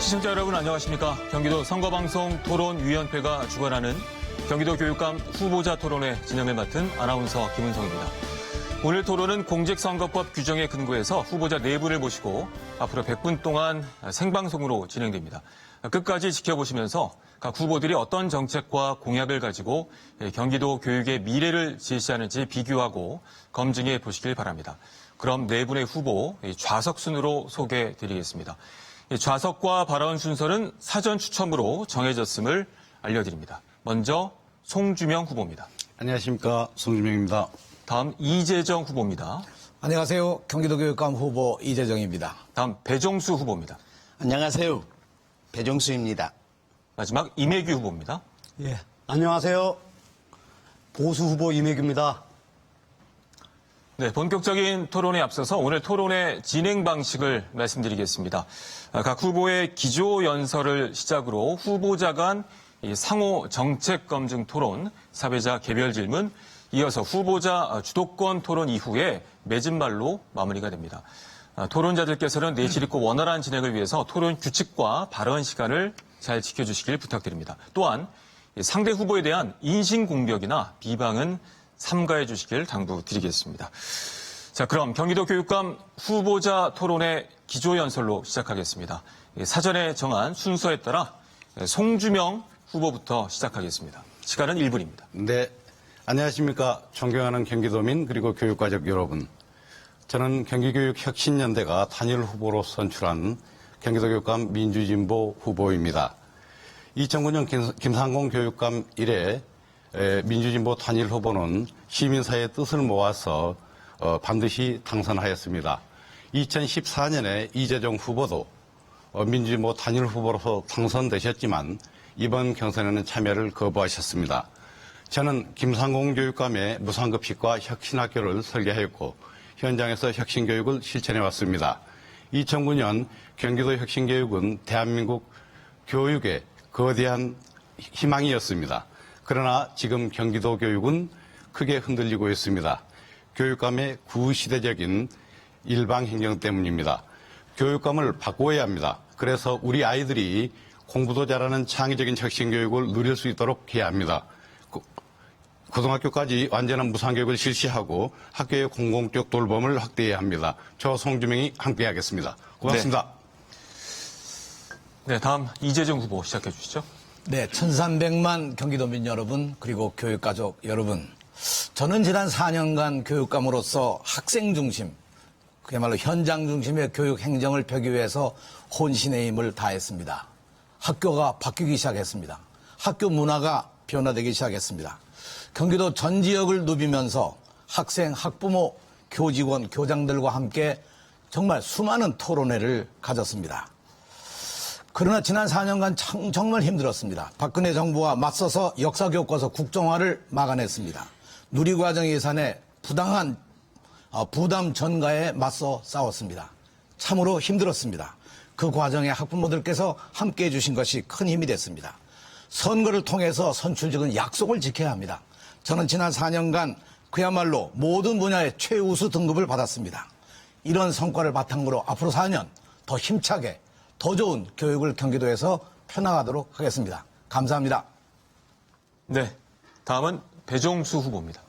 시청자 여러분 안녕하십니까. 경기도 선거방송 토론위원회가 주관하는 경기도 교육감 후보자 토론회 진행을 맡은 아나운서 김은성입니다. 오늘 토론은 공직선거법 규정에 근거해서 후보자 4분을 모시고 앞으로 100분 동안 생방송으로 진행됩니다. 끝까지 지켜보시면서 각 후보들이 어떤 정책과 공약을 가지고 경기도 교육의 미래를 제시하는지 비교하고 검증해 보시길 바랍니다. 그럼 4분의 후보 좌석 순으로 소개해드리겠습니다. 좌석과 발언 순서는 사전 추첨으로 정해졌음을 알려드립니다. 먼저 송주명 후보입니다. 안녕하십니까. 송주명입니다. 다음 이재정 후보입니다. 안녕하세요. 경기도 교육감 후보 이재정입니다. 다음 배종수 후보입니다. 안녕하세요. 배종수입니다. 마지막 임혜규 후보입니다. 예, 안녕하세요. 보수 후보 임혜규입니다. 네, 본격적인 토론에 앞서서 오늘 토론의 진행 방식을 말씀드리겠습니다. 각 후보의 기조 연설을 시작으로 후보자 간 상호 정책 검증 토론, 사회자 개별 질문, 이어서 후보자 주도권 토론 이후에 맺은 말로 마무리가 됩니다. 토론자들께서는 내실 있고 원활한 진행을 위해서 토론 규칙과 발언 시간을 잘 지켜주시길 부탁드립니다. 또한 상대 후보에 대한 인신공격이나 비방은 삼가해 주시길 당부드리겠습니다. 자, 그럼 경기도 교육감 후보자 토론의 기조연설로 시작하겠습니다. 사전에 정한 순서에 따라 송주명 후보부터 시작하겠습니다. 시간은 1분입니다. 네, 안녕하십니까. 존경하는 경기도민 그리고 교육가족 여러분. 저는 경기교육혁신연대가 단일 후보로 선출한 경기도 교육감 민주진보 후보입니다. 2009년 김상공 교육감 이래 민주진보 단일 후보는 시민사회의 뜻을 모아서 반드시 당선하였습니다. 2014년에 이재정 후보도 민주진보 단일 후보로서 당선되셨지만 이번 경선에는 참여를 거부하셨습니다. 저는 김상공 교육감의 무상급식과 혁신학교를 설계하였고 현장에서 혁신교육을 실천해왔습니다. 2009년 경기도 혁신교육은 대한민국 교육의 거대한 희망이었습니다. 그러나 지금 경기도 교육은 크게 흔들리고 있습니다. 교육감의 구시대적인 일방행정 때문입니다. 교육감을 바꿔야 합니다. 그래서 우리 아이들이 공부도 잘하는 창의적인 혁신교육을 누릴 수 있도록 해야 합니다. 고등학교까지 완전한 무상교육을 실시하고 학교의 공공적 돌봄을 확대해야 합니다. 저 송주명이 함께하겠습니다. 고맙습니다. 네, 다음 이재정 후보 시작해 주시죠. 네, 1300만 경기도민 여러분 그리고 교육가족 여러분. 저는 지난 4년간 교육감으로서 학생 중심, 그야말로 현장 중심의 교육 행정을 펴기 위해서 혼신의 힘을 다했습니다. 학교가 바뀌기 시작했습니다. 학교 문화가 변화되기 시작했습니다. 경기도 전 지역을 누비면서 학생, 학부모, 교직원, 교장들과 함께 정말 수많은 토론회를 가졌습니다. 그러나 지난 4년간 정말 힘들었습니다. 박근혜 정부와 맞서서 역사교과서 국정화를 막아냈습니다. 누리과정 예산의 부당한 부담 전가에 맞서 싸웠습니다. 참으로 힘들었습니다. 그 과정에 학부모들께서 함께해 주신 것이 큰 힘이 됐습니다. 선거를 통해서 선출직은 약속을 지켜야 합니다. 저는 지난 4년간 그야말로 모든 분야의 최우수 등급을 받았습니다. 이런 성과를 바탕으로 앞으로 4년 더 힘차게 더 좋은 교육을 경기도에서 펴나가도록 하겠습니다. 감사합니다. 네, 다음은 배종수 후보입니다.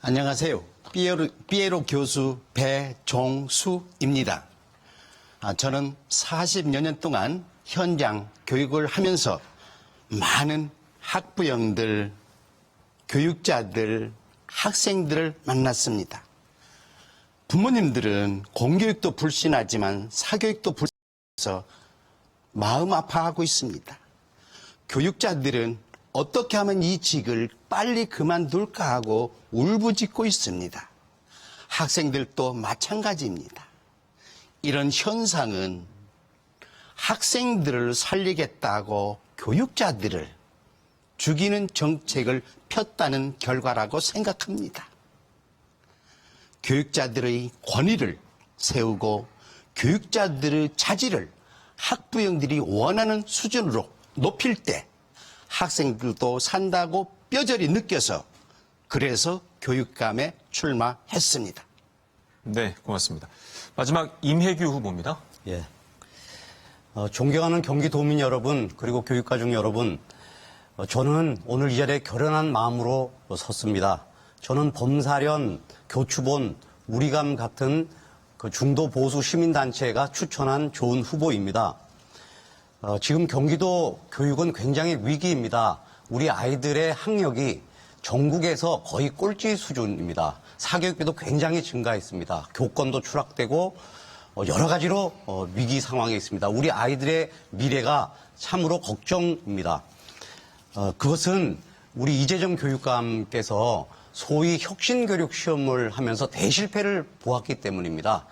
안녕하세요. 삐에로 교수 배종수입니다. 저는 40여 년 동안 현장 교육을 하면서 많은 학부형들, 교육자들, 학생들을 만났습니다. 부모님들은 공교육도 불신하지만 사교육도 불신해서 마음 아파하고 있습니다. 교육자들은 어떻게 하면 이 직을 빨리 그만둘까 하고 울부짖고 있습니다. 학생들도 마찬가지입니다. 이런 현상은 학생들을 살리겠다고 교육자들을 죽이는 정책을 폈다는 결과라고 생각합니다. 교육자들의 권위를 세우고 교육자들의 자질을 학부형들이 원하는 수준으로 높일 때 학생들도 산다고 뼈저리 느껴서 그래서 교육감에 출마했습니다. 네, 고맙습니다. 마지막 임혜규 후보입니다. 예. 존경하는 경기도민 여러분, 그리고 교육가족 여러분, 저는 오늘 이 자리에 결연한 마음으로 섰습니다. 저는 범사련, 교추본, 우리감 같은 그 중도 보수 시민단체가 추천한 좋은 후보입니다. 지금 경기도 교육은 굉장히 위기입니다. 우리 아이들의 학력이 전국에서 거의 꼴찌 수준입니다. 사교육비도 굉장히 증가했습니다. 교권도 추락되고 여러 가지로 위기 상황에 있습니다. 우리 아이들의 미래가 참으로 걱정입니다. 그것은 우리 이재정 교육감께서 소위 혁신교육 시험을 하면서 대실패를 보았기 때문입니다.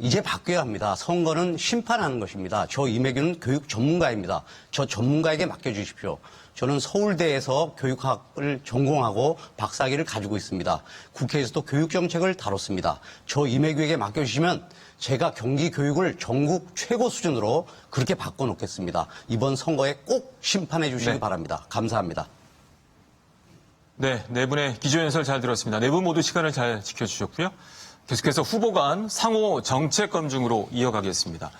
이제 바뀌어야 합니다. 선거는 심판하는 것입니다. 저 이매규는 교육 전문가입니다. 저 전문가에게 맡겨주십시오. 저는 서울대에서 교육학을 전공하고 박사학위를 가지고 있습니다. 국회에서도 교육정책을 다뤘습니다. 저 이매규에게 맡겨주시면 제가 경기 교육을 전국 최고 수준으로 그렇게 바꿔놓겠습니다. 이번 선거에 꼭 심판해 주시기 네. 바랍니다. 감사합니다. 네, 네 분의 기조연설 잘 들었습니다. 네 분 모두 시간을 잘 지켜주셨고요. 계속해서 후보 간 상호 정책 검증으로 이어가겠습니다.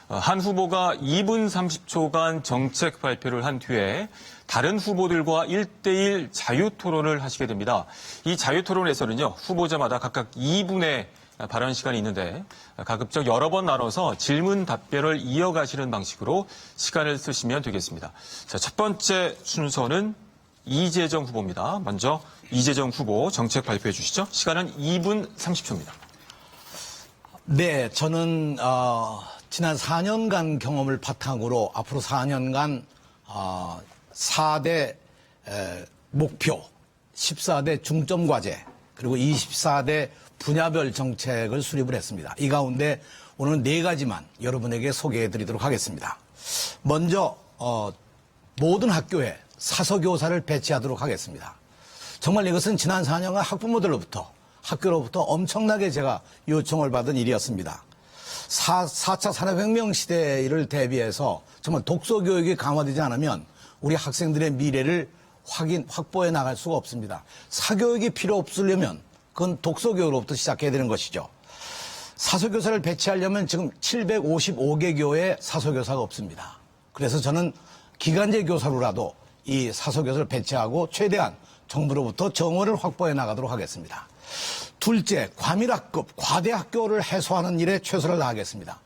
한 후보가 2분 30초간 정책 발표를 한 뒤에 다른 후보들과 1대1 자유토론을 하시게 됩니다. 이 자유토론에서는요, 후보자마다 각각 2분의 발언 시간이 있는데 가급적 여러 번 나눠서 질문 답변을 이어가시는 방식으로 시간을 쓰시면 되겠습니다. 자, 첫 번째 순서는 이재정 후보입니다. 먼저 이재정 후보 정책 발표해 주시죠. 시간은 2분 30초입니다. 네, 저는 지난 4년간 경험을 바탕으로 앞으로 4년간 4대 목표, 14대 중점 과제, 그리고 24대 분야별 정책을 수립을 했습니다. 이 가운데 오늘 4가지만 여러분에게 소개해 드리도록 하겠습니다. 먼저 모든 학교에 사서교사를 배치하도록 하겠습니다. 정말 이것은 지난 4년간 학부모들로부터 학교로부터 엄청나게 제가 요청을 받은 일이었습니다. 4차 산업혁명 시대를 대비해서 정말 독서교육이 강화되지 않으면 우리 학생들의 미래를 확보해 나갈 수가 없습니다. 사교육이 필요 없으려면 그건 독서교육으로부터 시작해야 되는 것이죠. 사서교사를 배치하려면 지금 755개 교회에 사서교사가 없습니다. 그래서 저는 기간제 교사로라도 이 사서교사를 배치하고 최대한 정부로부터 정원을 확보해 나가도록 하겠습니다. 둘째, 과밀학급, 과대학교를 해소하는 일에 최선을 다하겠습니다.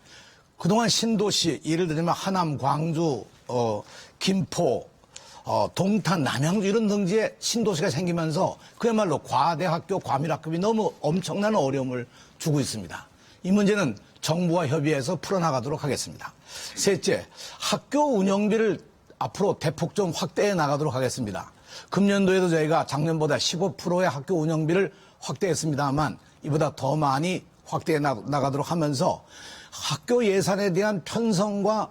그동안 신도시, 예를 들면 하남, 광주, 김포, 동탄, 남양주 이런 등지에 신도시가 생기면서 그야말로 과대학교, 과밀학급이 너무 엄청난 어려움을 주고 있습니다. 이 문제는 정부와 협의해서 풀어나가도록 하겠습니다. 셋째, 학교 운영비를 앞으로 대폭 좀 확대해 나가도록 하겠습니다. 금년도에도 저희가 작년보다 15%의 학교 운영비를 확대했습니다만 이보다 더 많이 확대해 나가도록 하면서 학교 예산에 대한 편성과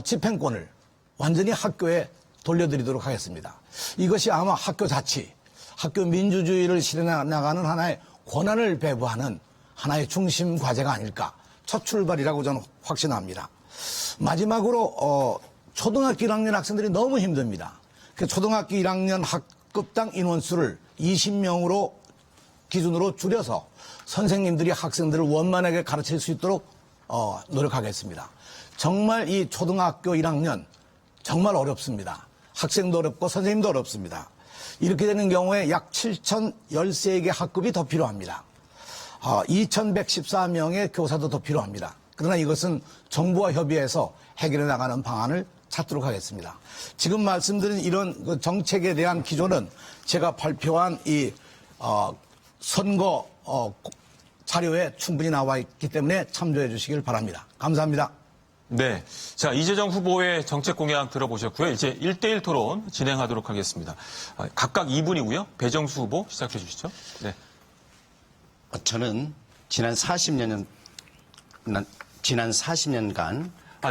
집행권을 완전히 학교에 돌려드리도록 하겠습니다. 이것이 아마 학교 자치, 학교 민주주의를 실현해 나가는 하나의 권한을 배부하는 하나의 중심 과제가 아닐까. 첫 출발이라고 저는 확신합니다. 마지막으로 초등학교 1학년 학생들이 너무 힘듭니다. 그 초등학교 1학년 학급당 인원수를 20명으로 기준으로 줄여서 선생님들이 학생들을 원만하게 가르칠 수 있도록 노력하겠습니다. 정말 이 초등학교 1학년 정말 어렵습니다. 학생도 어렵고 선생님도 어렵습니다. 이렇게 되는 경우에 약 7,013개 학급이 더 필요합니다. 2,114명의 교사도 더 필요합니다. 그러나 이것은 정부와 협의해서 해결해 나가는 방안을 찾도록 하겠습니다. 지금 말씀드린 이런 정책에 대한 기조는 제가 발표한 이 선거 자료에 충분히 나와 있기 때문에 참조해 주시길 바랍니다. 감사합니다. 네. 자, 이재정 후보의 정책 공약 들어보셨고요. 이제 1대1 토론 진행하도록 하겠습니다. 각각 2분이고요. 배정수 후보 시작해 주시죠. 네. 저는 지난 40년간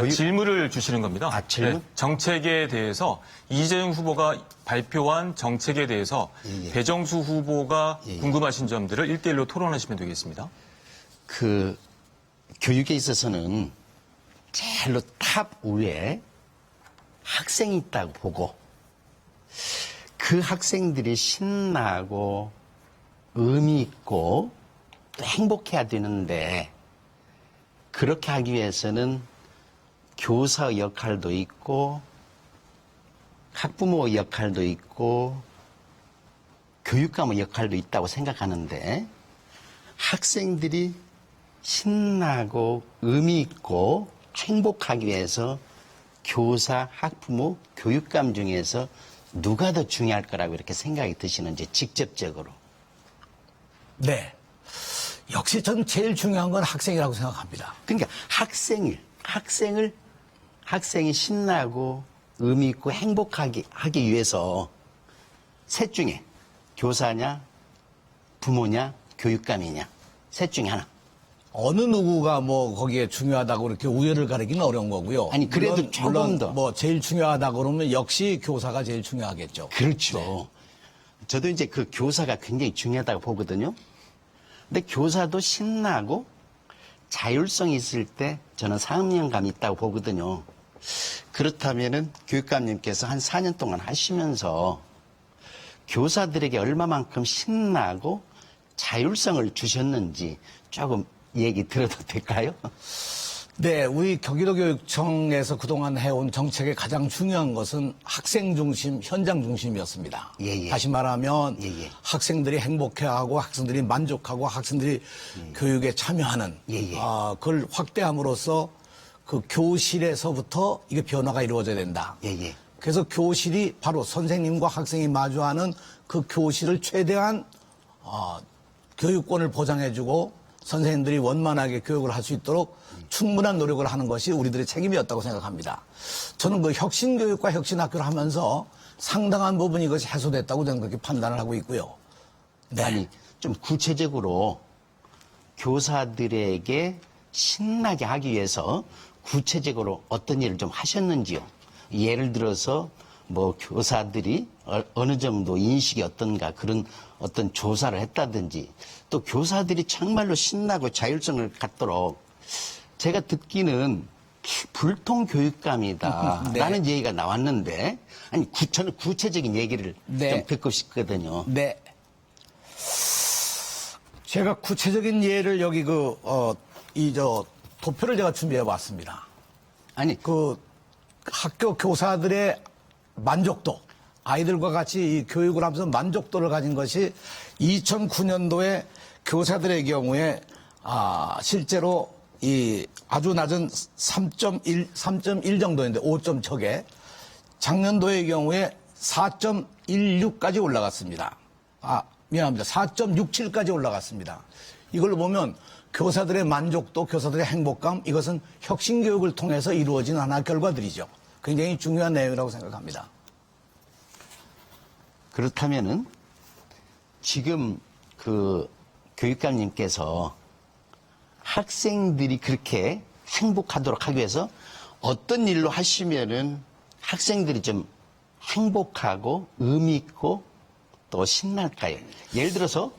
질문을 주시는 겁니다. 질문? 네, 정책에 대해서 이재정 후보가 발표한 정책에 대해서 배정수 후보가 궁금하신 점들을 1대1로 토론하시면 되겠습니다. 그 교육에 있어서는 제일로 탑 위에 학생이 있다고 보고 그 학생들이 신나고 의미 있고 또 행복해야 되는데 그렇게 하기 위해서는 교사의 역할도 있고 학부모의 역할도 있고 교육감의 역할도 있다고 생각하는데 학생들이 신나고 의미 있고 행복하기 위해서 교사, 학부모, 교육감 중에서 누가 더 중요할 거라고 이렇게 생각이 드시는지 직접적으로. 네. 역시 전 제일 중요한 건 학생이라고 생각합니다. 그러니까 학생이 신나고 의미 있고 행복하게 하기 위해서 셋 중에 교사냐, 부모냐, 교육감이냐, 셋 중에 하나. 어느 누구가 뭐 거기에 중요하다고 이렇게 우열을 가리기는 어려운 거고요. 아니, 그래도 조금 더. 뭐 제일 중요하다고 그러면 역시 교사가 제일 중요하겠죠. 그렇죠. 네. 저도 이제 그 교사가 굉장히 중요하다고 보거든요. 근데 교사도 신나고 자율성이 있을 때 저는 사명감이 있다고 보거든요. 그렇다면은 교육감님께서 한 4년 동안 하시면서 교사들에게 얼마만큼 신나고 자율성을 주셨는지 조금 얘기 들어도 될까요? 네, 우리 경기도교육청에서 그동안 해온 정책의 가장 중요한 것은 학생 중심, 현장 중심이었습니다. 예, 예. 다시 말하면 예, 예. 학생들이 행복해하고 학생들이 만족하고 학생들이 교육에 참여하는 예, 예. 그걸 확대함으로써 그 교실에서부터 이게 변화가 이루어져야 된다. 예, 예. 그래서 교실이 바로 선생님과 학생이 마주하는 그 교실을 최대한 교육권을 보장해주고 선생님들이 원만하게 교육을 할 수 있도록 충분한 노력을 하는 것이 우리들의 책임이었다고 생각합니다. 저는 그 혁신교육과 혁신학교를 하면서 상당한 부분 이것이 해소됐다고 저는 그렇게 판단을 하고 있고요. 네. 아니, 좀 구체적으로 교사들에게 신나게 하기 위해서 구체적으로 어떤 일을 좀 하셨는지요? 예를 들어서 뭐 교사들이 어느 정도 인식이 어떤가 그런 어떤 조사를 했다든지 또 교사들이 정말로 신나고 자율성을 갖도록 제가 듣기는 불통 교육감이다 네. 라는 얘기가 나왔는데 아니 저는 구체적인 얘기를 네. 좀 듣고 싶거든요. 네. 제가 구체적인 예를 여기 도표를 제가 준비해 봤습니다. 아니 그 학교 교사들의 만족도, 아이들과 같이 이 교육을 하면서 만족도를 가진 것이 2009년도에 교사들의 경우에 실제로 이 아주 낮은 3.1 정도인데 5점 척에 작년도의 경우에 4.16까지 올라갔습니다. 미안합니다. 4.67까지 올라갔습니다. 이걸로 보면 교사들의 만족도, 교사들의 행복감, 이것은 혁신교육을 통해서 이루어진 하나의 결과들이죠. 굉장히 중요한 내용이라고 생각합니다. 그렇다면은 지금 그 교육감님께서 학생들이 그렇게 행복하도록 하기 위해서 어떤 일로 하시면은 학생들이 좀 행복하고 의미 있고 또 신날까요? 예를 들어서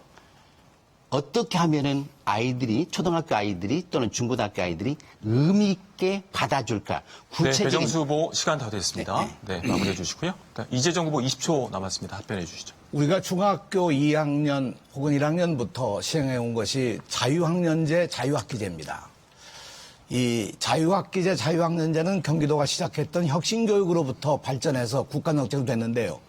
어떻게 하면은 아이들이 초등학교 아이들이 또는 중고등학교 아이들이 의미 있게 받아줄까? 네, 배정수 후보 시간 다 됐습니다. 네, 마무리해 주시고요. 이재정 후보 20초 남았습니다. 답변해 주시죠. 우리가 중학교 2학년 혹은 1학년부터 시행해 온 것이 자유학년제, 자유학기제입니다. 이 자유학기제, 자유학년제는 경기도가 시작했던 혁신교육으로부터 발전해서 국가정책으로 됐는데요.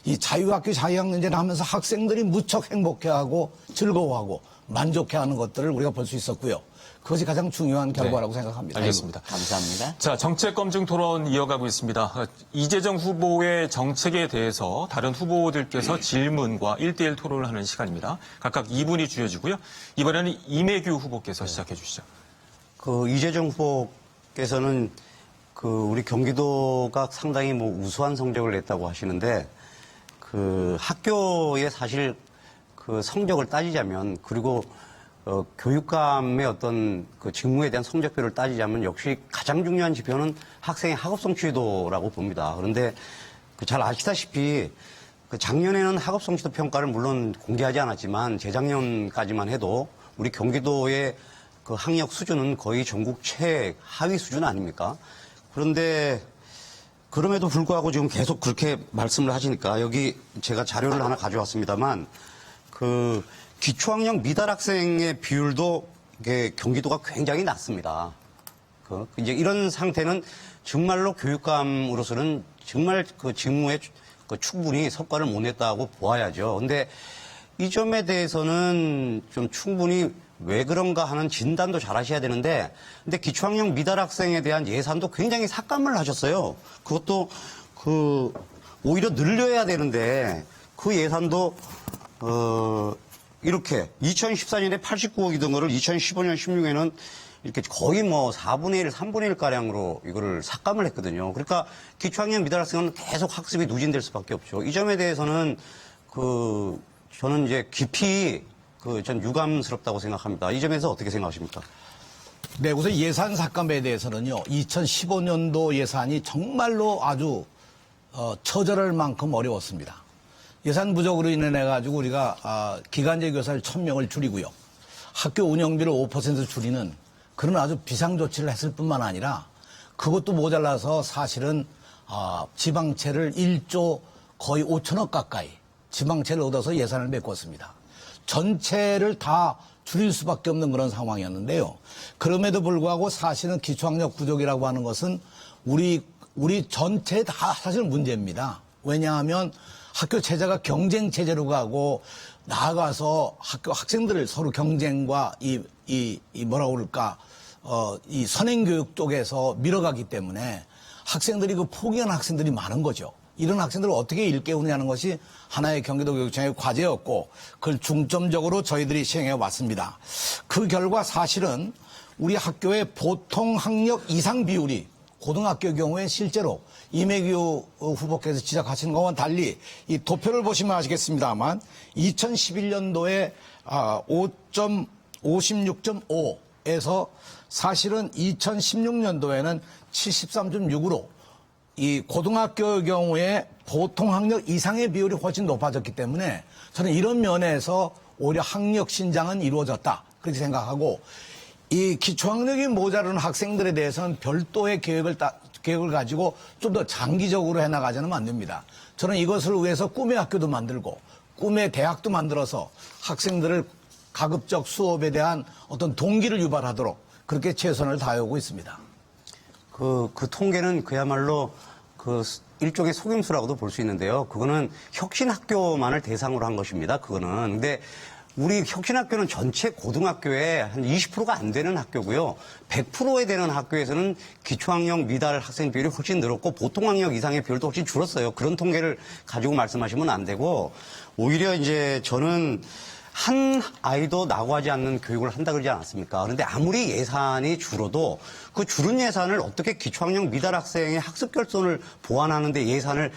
이 자유학기, 자유학년제를 하면서 학생들이 무척 행복해하고 즐거워하고 만족해하는 것들을 우리가 볼 수 있었고요. 그것이 가장 중요한 결과라고 생각합니다. 알겠습니다. 감사합니다. 자, 정책 검증 토론 이어가고 있습니다. 이재정 후보의 정책에 대해서 다른 후보들께서 질문과 1대1 토론을 하는 시간입니다. 각각 2분이 주어지고요. 이번에는 이매규 후보께서 시작해 주시죠. 이재정 후보께서는 우리 경기도가 상당히 우수한 성적을 냈다고 하시는데 학교에 사실 성적을 따지자면 그리고 교육감의 어떤 직무에 대한 성적표를 따지자면 역시 가장 중요한 지표는 학생의 학업 성취도라고 봅니다. 그런데 잘 아시다시피 작년에는 학업 성취도 평가를 물론 공개하지 않았지만 재작년까지만 해도 우리 경기도의 학력 수준은 거의 전국 최하위 수준 아닙니까? 그런데 그럼에도 불구하고 지금 계속 그렇게 말씀을 하시니까 여기 제가 자료를 하나 가져왔습니다만 기초학력 미달 학생의 비율도 경기도가 굉장히 낮습니다. 이제 이런 상태는 정말로 교육감으로서는 정말 그 직무에 충분히 성과를 못 냈다고 보아야죠. 근데 이 점에 대해서는 좀 충분히 왜 그런가 하는 진단도 잘 하셔야 되는데, 근데 기초학력 미달 학생에 대한 예산도 굉장히 삭감을 하셨어요. 그것도 오히려 늘려야 되는데, 그 예산도, 이렇게 2014년에 89억이던 거를 2015년, 16에는 이렇게 거의 뭐 4분의 1, 3분의 1가량으로 이거를 삭감을 했거든요. 그러니까 기초학력 미달 학생은 계속 학습이 누진될 수밖에 없죠. 이 점에 대해서는 저는 이제 깊이 전 유감스럽다고 생각합니다. 이 점에서 어떻게 생각하십니까? 네, 우선 예산 삭감에 대해서는요, 2015년도 예산이 정말로 아주 처절할 만큼 어려웠습니다. 예산 부족으로 인해가지고 우리가 기간제 교사를 1000명을 줄이고요. 학교 운영비를 5% 줄이는 그런 아주 비상조치를 했을 뿐만 아니라 그것도 모자라서 사실은 지방채를 1조 거의 5천억 가까이 지방채를 얻어서 예산을 메꿨습니다. 전체를 다 줄일 수밖에 없는 그런 상황이었는데요. 그럼에도 불구하고 사실은 기초학력 부족이라고 하는 것은 우리 전체 다 사실 문제입니다. 왜냐하면 학교 체제가 경쟁 체제로 가고 나아가서 학교 학생들을 서로 경쟁과 뭐라고 그럴까 이 선행교육 쪽에서 밀어가기 때문에 학생들이 포기하는 학생들이 많은 거죠. 이런 학생들을 어떻게 일깨우느냐는 것이 하나의 경기도 교육청의 과제였고 그걸 중점적으로 저희들이 시행해 왔습니다. 그 결과 사실은 우리 학교의 보통 학력 이상 비율이 고등학교 경우에 실제로 이매규 후보께서 지적하신 것과는 달리 이 도표를 보시면 아시겠습니다만 2011년도에 56.5에서 사실은 2016년도에는 73.6으로 이 고등학교의 경우에 보통 학력 이상의 비율이 훨씬 높아졌기 때문에 저는 이런 면에서 오히려 학력 신장은 이루어졌다 그렇게 생각하고 이 기초학력이 모자라는 학생들에 대해서는 별도의 계획을 가지고 좀 더 장기적으로 해나가자는 안 됩니다. 저는 이것을 위해서 꿈의 학교도 만들고 꿈의 대학도 만들어서 학생들을 가급적 수업에 대한 어떤 동기를 유발하도록 그렇게 최선을 다하고 있습니다. 그 통계는 그야말로 일종의 속임수라고도 볼 수 있는데요. 그거는 혁신학교만을 대상으로 한 것입니다. 그거는. 근데 우리 혁신학교는 전체 고등학교의 한 20%가 안 되는 학교고요. 100%에 되는 학교에서는 기초학력 미달 학생 비율이 훨씬 늘었고 보통 학력 이상의 비율도 훨씬 줄었어요. 그런 통계를 가지고 말씀하시면 안 되고 오히려 이제 저는 한 아이도 낙오하지 않는 교육을 한다 그러지 않았습니까? 그런데 아무리 예산이 줄어도 그 줄은 예산을 어떻게 기초학력 미달 학생의 학습 결손을 보완하는 데 예산을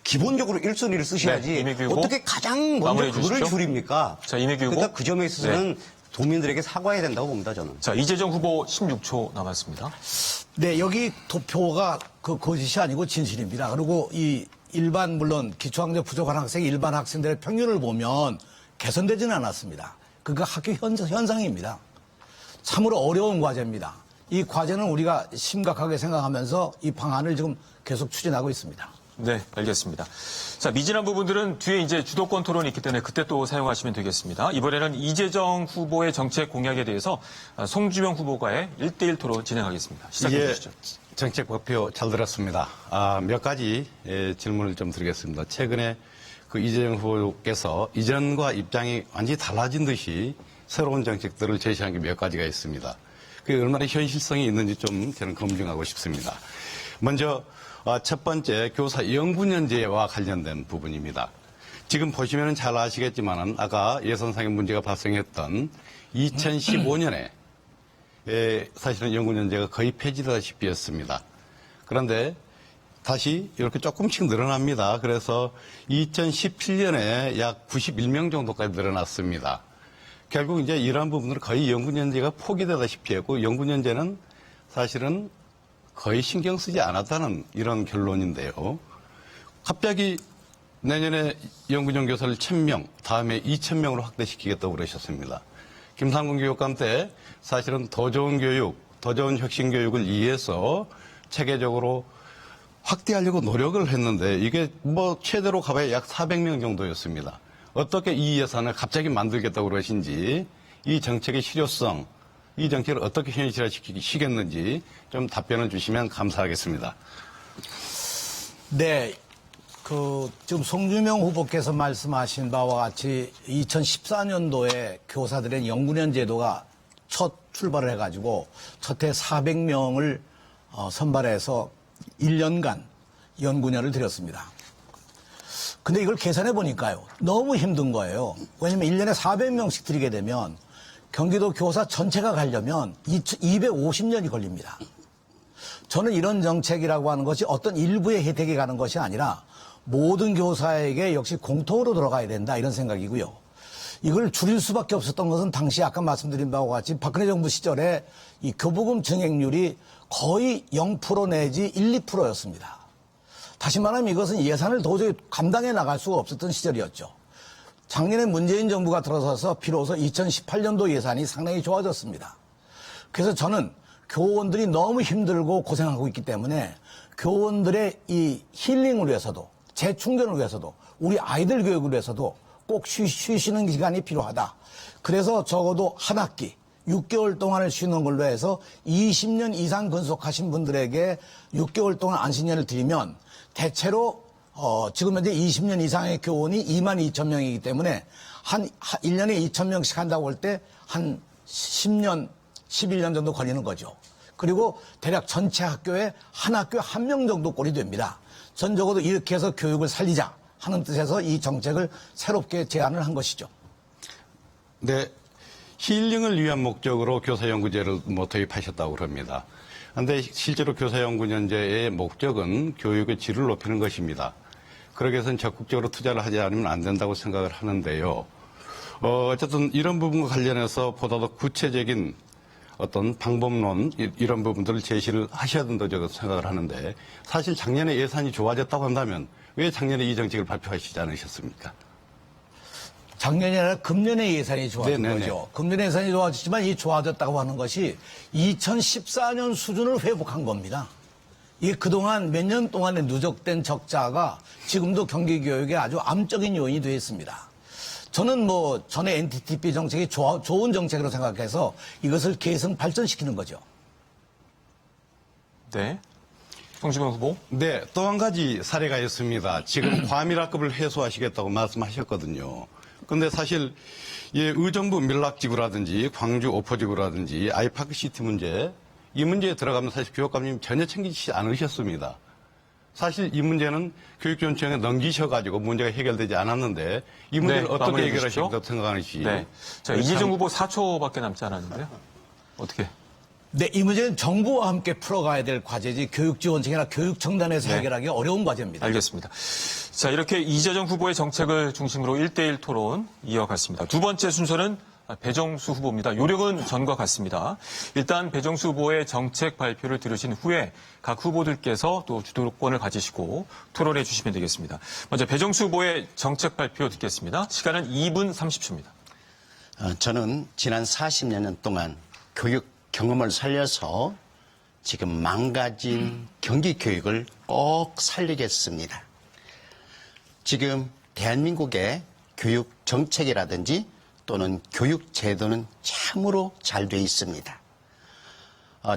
기본적으로 1순위를 쓰셔야지 네, 이미규 어떻게 가장 먼저 그걸 줄입니까? 자, 이미규 후보. 그러니까 그 점에 있어서는 도민들에게 사과해야 된다고 봅니다, 저는. 자, 이재정 후보 16초 남았습니다. 네, 여기 도표가 거짓이 아니고 진실입니다. 그리고 이 일반 물론 기초학력 부족한 학생 일반 학생들의 평균을 보면 개선되지는 않았습니다. 그러니까 학교 현상입니다. 참으로 어려운 과제입니다. 이 과제는 우리가 심각하게 생각하면서 이 방안을 지금 계속 추진하고 있습니다. 네, 알겠습니다. 자, 미진한 부분들은 뒤에 이제 주도권 토론이 있기 때문에 그때 또 사용하시면 되겠습니다. 이번에는 이재정 후보의 정책 공약에 대해서 송주명 후보과의 1대1 토론 진행하겠습니다. 시작해 주시죠. 정책 발표 잘 들었습니다. 몇 가지 질문을 좀 드리겠습니다. 최근에 이재정 후보께서 이전과 입장이 완전히 달라진 듯이 새로운 정책들을 제시한 게 몇 가지가 있습니다. 그게 얼마나 현실성이 있는지 좀 저는 검증하고 싶습니다. 먼저 첫 번째 교사 영분연제와 관련된 부분입니다. 지금 보시면 잘 아시겠지만은 아까 예산상의 문제가 발생했던 2015년에 사실은 영분연제가 거의 폐지되다시피 했습니다. 그런데 다시 이렇게 조금씩 늘어납니다. 그래서 2017년에 약 91명 정도까지 늘어났습니다. 결국 이제 이러한 부분들은 거의 영분연제가 포기되다시피 했고 영분연제는 사실은 거의 신경 쓰지 않았다는 이런 결론인데요. 갑자기 내년에 영분연 교사를 1000명, 다음에 2000명으로 확대시키겠다고 그러셨습니다. 김상곤 교육감 때 사실은 더 좋은 교육, 더 좋은 혁신 교육을 위해서 체계적으로 확대하려고 노력을 했는데 이게 최대로 가봐야 약 400명 정도였습니다. 어떻게 이 예산을 갑자기 만들겠다고 그러신지 이 정책의 실효성 이 정책을 어떻게 현실화시키겠는지 좀 답변을 주시면 감사하겠습니다. 네. 지금 송주명 후보께서 말씀하신 바와 같이 2014년도에 교사들의 연구년 제도가 첫 출발을 해가지고 첫 해 400명을 선발해서 1년간 연구년을 드렸습니다. 근데 이걸 계산해 보니까요. 너무 힘든 거예요. 왜냐면 1년에 400명씩 드리게 되면 경기도 교사 전체가 가려면 250년이 걸립니다. 저는 이런 정책이라고 하는 것이 어떤 일부의 혜택이 가는 것이 아니라 모든 교사에게 역시 공통으로 들어가야 된다 이런 생각이고요. 이걸 줄일 수밖에 없었던 것은 당시 아까 말씀드린 바와 같이 박근혜 정부 시절에 이 교부금 증액률이 거의 0% 내지 1, 2%였습니다. 다시 말하면 이것은 예산을 도저히 감당해 나갈 수가 없었던 시절이었죠. 작년에 문재인 정부가 들어서서 비로소 2018년도 예산이 상당히 좋아졌습니다. 그래서 저는 교원들이 너무 힘들고 고생하고 있기 때문에 교원들의 이 힐링을 위해서도 재충전을 위해서도 우리 아이들 교육을 위해서도 꼭 쉬시는 기간이 필요하다. 그래서 적어도 한 학기 6개월 동안을 쉬는 걸로 해서 20년 이상 근속하신 분들에게 6개월 동안 안식년을 드리면 대체로 지금 현재 20년 이상의 교원이 22,000명이기 때문에 한 1년에 2,000명씩 한다고 할 때 한 10년, 11년 정도 걸리는 거죠. 그리고 대략 전체 학교에 한 학교에 1명 정도 꼴이 됩니다. 전 적어도 이렇게 해서 교육을 살리자 하는 뜻에서 이 정책을 새롭게 제안을 한 것이죠. 네, 힐링을 위한 목적으로 교사연구제를 도입하셨다고 합니다. 그런데 실제로 교사연구년제의 목적은 교육의 질을 높이는 것입니다. 그러기 위해서는 적극적으로 투자를 하지 않으면 안 된다고 생각을 하는데요. 어쨌든 이런 부분과 관련해서 보다 더 구체적인 어떤 방법론 이런 부분들을 제시를 하셔야 된다고 저는 생각을 하는데 사실 작년에 예산이 좋아졌다고 한다면 왜 작년에 이 정책을 발표하시지 않으셨습니까? 작년이 아니라 금년에 예산이 좋아진 네네네. 거죠. 금년에 예산이 좋아졌지만 이 좋아졌다고 하는 것이 2014년 수준을 회복한 겁니다. 이게 그동안 몇 년 동안의 누적된 적자가 지금도 경기교육에 아주 암적인 요인이 되어 있습니다. 저는 전에 NTTP 정책이 좋은 정책으로 생각해서 이것을 계승 발전시키는 거죠. 네. 송주명 후보. 네, 또 한 가지 사례가 있습니다. 지금 과밀학급을 해소하시겠다고 말씀하셨거든요. 그런데 사실 의정부 밀락지구라든지 광주 오포지구라든지 아이파크시티 문제 이 문제에 들어가면 사실 교육감님 전혀 챙기지 않으셨습니다. 사실 이 문제는 교육지원청에 넘기셔가지고 문제가 해결되지 않았는데 이 문제를 네, 어떻게 마무리해 해결하시겠다고 생각하는지. 네. 자, 이재정 후보 4초밖에 남지 않았는데요. 어떻게? 네, 이 문제는 정부와 함께 풀어가야 될 과제지 교육지원청이나 교육청단에서 네. 해결하기 어려운 과제입니다. 알겠습니다. 자, 이렇게 이재정 후보의 정책을 중심으로 1대1 토론 이어갔습니다. 두 번째 순서는 배정수 후보입니다. 요령은 전과 같습니다. 일단 배정수 후보의 정책 발표를 들으신 후에 각 후보들께서 또 주도권을 가지시고 토론해 주시면 되겠습니다. 먼저 배정수 후보의 정책 발표 듣겠습니다. 시간은 2분 30초입니다. 저는 지난 40년 동안 교육 경험을 살려서 지금 망가진 경기 교육을 꼭 살리겠습니다. 지금 대한민국의 교육 정책이라든지 또는 교육 제도는 참으로 잘 돼 있습니다.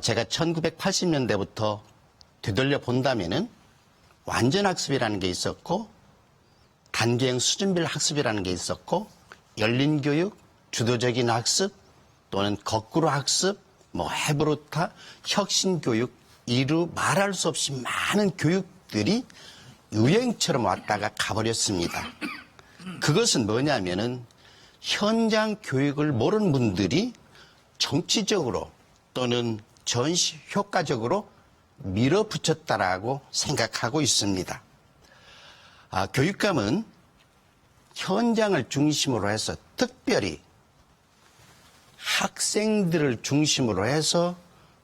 제가 1980년대부터 되돌려 본다면은 완전학습이라는 게 있었고 단계형 수준별 학습이라는 게 있었고 열린 교육, 주도적인 학습 또는 거꾸로 학습, 헤브로타, 혁신교육 이루 말할 수 없이 많은 교육들이 유행처럼 왔다가 가버렸습니다. 그것은 뭐냐면은 현장 교육을 모르는 분들이 정치적으로 또는 전시 효과적으로 밀어붙였다라고 생각하고 있습니다. 교육감은 현장을 중심으로 해서 특별히 학생들을 중심으로 해서